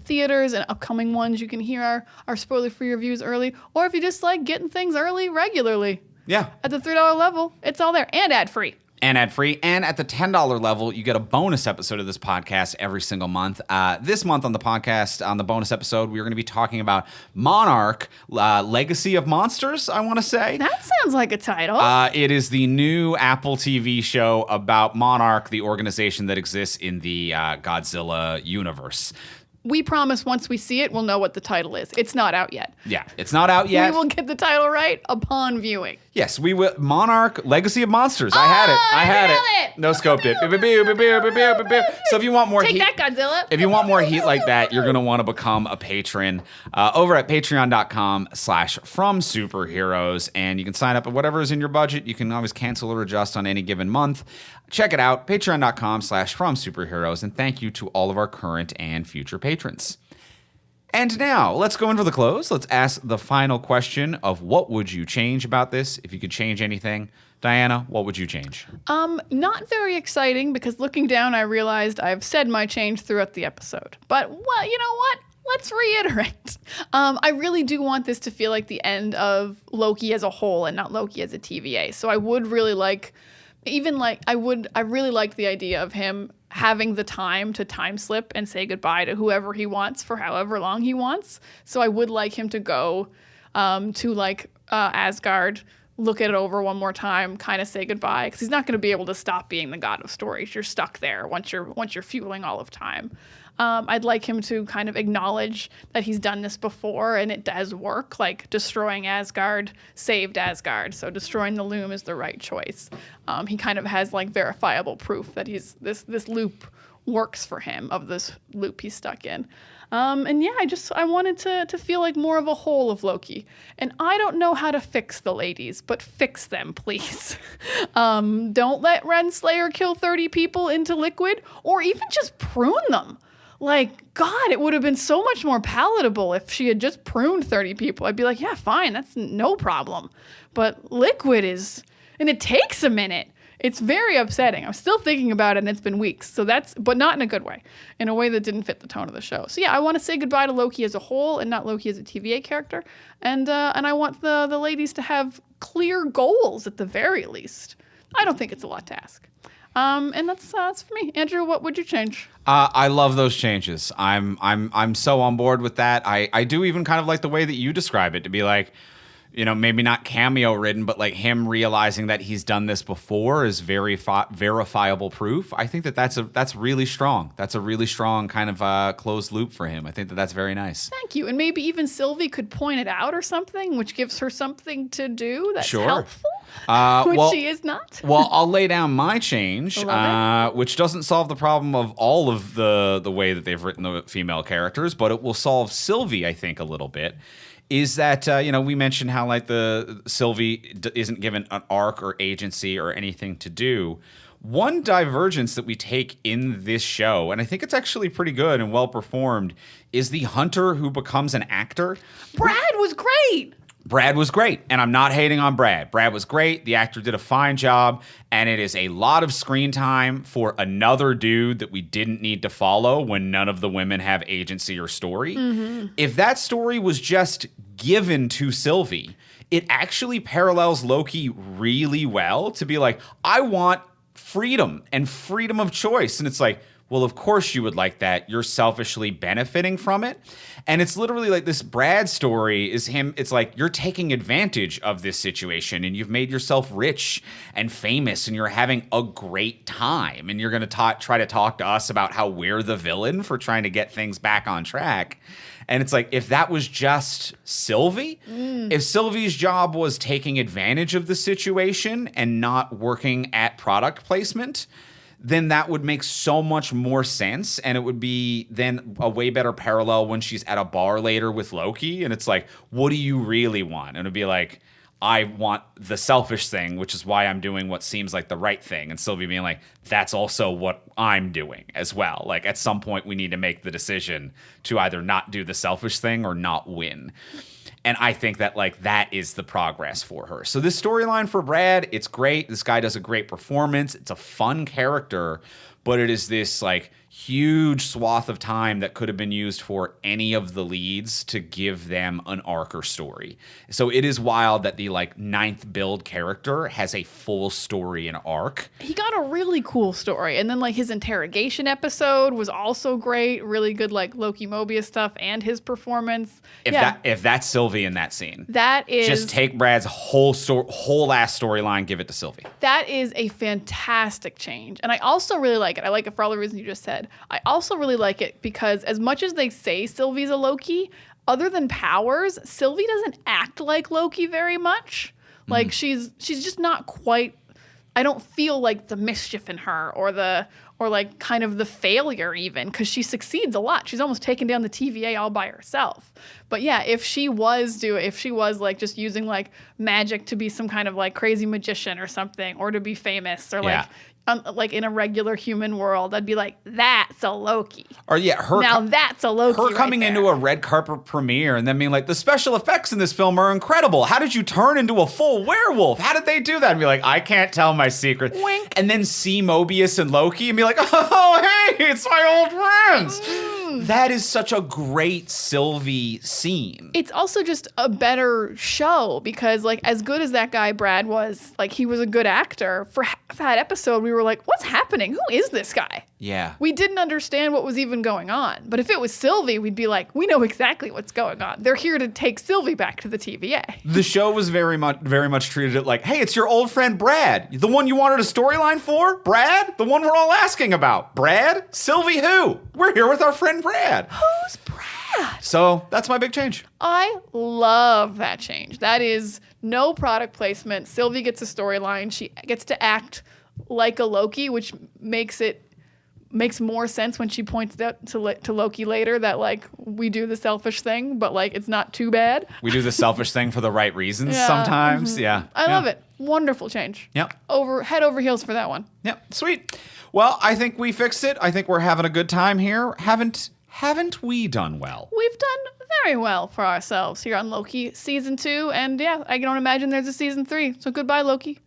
theaters, and upcoming ones you can hear our spoiler-free reviews early, or if you just like getting things early regularly. Yeah. At the $3 level, it's all there, and ad-free. And ad-free. And at the $10 level, you get a bonus episode of this podcast every single month. This month on the podcast, on the bonus episode, we're going to be talking about Monarch, Legacy of Monsters, I want to say. That sounds like a title. It is the new Apple TV show about Monarch, the organization that exists in the Godzilla universe. We promise once we see it, we'll know what the title is. It's not out yet. Yeah, it's not out yet. We will get the title right upon viewing. Yes, we will. Monarch, Legacy of Monsters. I had it. I had it. No scoped it. So if you want more Take heat, that, Godzilla. If you want more heat like that, you're going to want to become a patron over at patreon.com/FromSuperheroes. And you can sign up at whatever is in your budget. You can always cancel or adjust on any given month. Check it out, patreon.com/FromSuperheroes. And thank you to all of our current and future patrons. And now, let's go in for the close. Let's ask the final question of what would you change about this if you could change anything. Diana, what would you change? Not very exciting, because looking down, I realized I've said my change throughout the episode. But, well, you know what? Let's reiterate. I really do want this to feel like the end of Loki as a whole and not Loki as a TVA. So I would really like, I really like the idea of him having the time to time slip and say goodbye to whoever he wants for however long he wants. So I would like him to go to Asgard, look it over one more time, kind of say goodbye, because he's not going to be able to stop being the god of stories. You're stuck there once you're fueling all of time. I'd like him to kind of acknowledge that he's done this before and it does work. Like destroying Asgard saved Asgard, so destroying the loom is the right choice. He kind of has like verifiable proof that he's this loop works for him, of this loop he's stuck in. And yeah, I wanted to feel like more of a whole of Loki. And I don't know how to fix the ladies, but fix them, please. Don't let Renslayer kill 30 people into liquid, or even just prune them. Like, God, it would have been so much more palatable if she had just pruned 30 people. I'd be like, yeah, fine, that's no problem. But liquid is, and it takes a minute. It's very upsetting. I'm still thinking about it, and it's been weeks. So but not in a good way, in a way that didn't fit the tone of the show. So yeah, I want to say goodbye to Loki as a whole, and not Loki as a TVA character. And I want the ladies to have clear goals at the very least. I don't think it's a lot to ask. And that's for me. Andrew, what would you change? I love those changes. I'm so on board with that. I do even kind of like the way that you describe it, to be like, you know, maybe not cameo ridden, but like him realizing that he's done this before is very verifiable proof. I think that's really strong. That's a really strong kind of closed loop for him. I think that's very nice. Thank you. And maybe even Sylvie could point it out or something, which gives her something to do that's helpful, which she is not. Well, I'll lay down my change, which doesn't solve the problem of all of the way that they've written the female characters, but it will solve Sylvie, I think, a little bit. Is that, we mentioned how like the Sylvie isn't given an arc or agency or anything to do. One divergence that we take in this show, and I think it's actually pretty good and well performed, is the hunter who becomes an actor. Brad was great. Brad was great, and I'm not hating on Brad. Brad was great. The actor did a fine job, and it is a lot of screen time for another dude that we didn't need to follow when none of the women have agency or story. Mm-hmm. If that story was just given to Sylvie, it actually parallels Loki really well to be like, I want freedom and freedom of choice. And it's like, well, of course you would like that. You're selfishly benefiting from it. And it's literally like this Brad story is him. It's like you're taking advantage of this situation and you've made yourself rich and famous and you're having a great time. And you're going to try to talk to us about how we're the villain for trying to get things back on track. And it's like, if that was just Sylvie, if Sylvie's job was taking advantage of the situation and not working at product placement, then that would make so much more sense. And it would be then a way better parallel when she's at a bar later with Loki. And it's like, what do you really want? And it'd be like, I want the selfish thing, which is why I'm doing what seems like the right thing. And Sylvie being like, that's also what I'm doing as well. Like at some point we need to make the decision to either not do the selfish thing or not win. And I think that like that is the progress for her. So this storyline for Brad, it's great. This guy does a great performance. It's a fun character, but it is this like huge swath of time that could have been used for any of the leads to give them an arc or story. So it is wild that the like 9th build character has a full story and arc. He got a really cool story. And then like his interrogation episode was also great. Really good like Loki Mobius stuff and his performance. If that's Sylvie in that scene. That is just take Brad's whole ass storyline, give it to Sylvie. That is a fantastic change. And I also really like it. I like it for all the reasons you just said. I also really like it because as much as they say Sylvie's a Loki, other than powers, Sylvie doesn't act like Loki very much. Like she's just not quite, I don't feel like the mischief in her or like kind of the failure even, because she succeeds a lot. She's almost taken down the TVA all by herself. But yeah, if she was like just using like magic to be some kind of like crazy magician or something, or to be famous or like in a regular human world, I'd be like, that's a Loki. Or that's a Loki. Her coming into a red carpet premiere and then being like, the special effects in this film are incredible. How did you turn into a full werewolf? How did they do that? And be like, I can't tell my secret. Wink. And then see Mobius and Loki and be like, oh, hey, it's my old friends. That is such a great Sylvie scene. It's also just a better show because, like, as good as that guy Brad was, like, he was a good actor. For that episode, we were like, what's happening? Who is this guy? Yeah. We didn't understand what was even going on. But if it was Sylvie, we'd be like, we know exactly what's going on. They're here to take Sylvie back to the TVA. The show was very much treated it like, hey, it's your old friend Brad. The one you wanted a storyline for? Brad? The one we're all asking about. Brad? Sylvie who? We're here with our friend Brad. Who's Brad? So that's my big change. I love that change. That is no product placement. Sylvie gets a storyline. She gets to act like a Loki, which makes more sense when she points out to Loki later that, like, we do the selfish thing, but, like, it's not too bad. We do the selfish thing for the right reasons sometimes. Mm-hmm. Yeah. I love it. Wonderful change. Yep. Head over heels for that one. Yep. Sweet. Well, I think we fixed it. I think we're having a good time here. Haven't we done well? We've done very well for ourselves here on Loki season 2, and yeah, I don't imagine there's a season 3. So goodbye, Loki.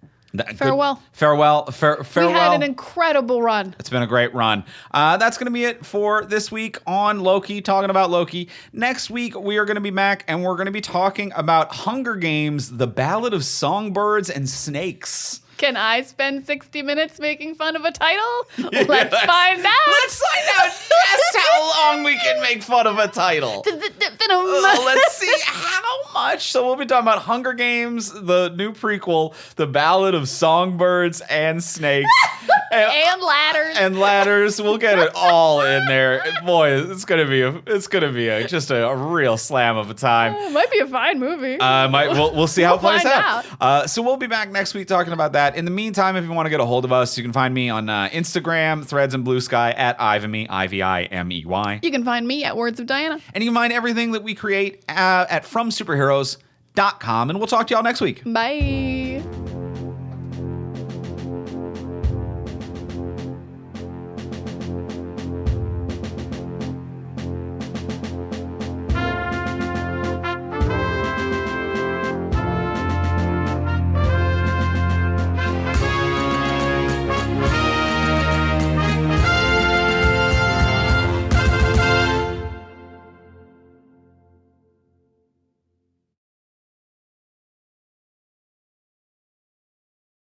Farewell. Farewell. We had an incredible run. It's been a great run. That's going to be it for this week on Loki, talking about Loki. Next week, we are going to be back, and we're going to be talking about Hunger Games, the Ballad of Songbirds and Snakes. Can I spend 60 minutes making fun of a title? Let's find out. Let's find out just how long we can make fun of a title. Let's see how much. So we'll be talking about Hunger Games, the new prequel, the Ballad of Songbirds and Snakes. And ladders. And ladders. We'll get it all in there. Boy, it's gonna be just a real slam of a time. It might be a fine movie. We'll see how it plays find out. So we'll be back next week talking about that. In the meantime, if you want to get a hold of us, you can find me on Instagram, Threads, and Blue Sky at Ivimey, Ivimey. You can find me at Words of Diana. And you can find everything that we create at FromSuperheroes.com. And we'll talk to y'all next week. Bye.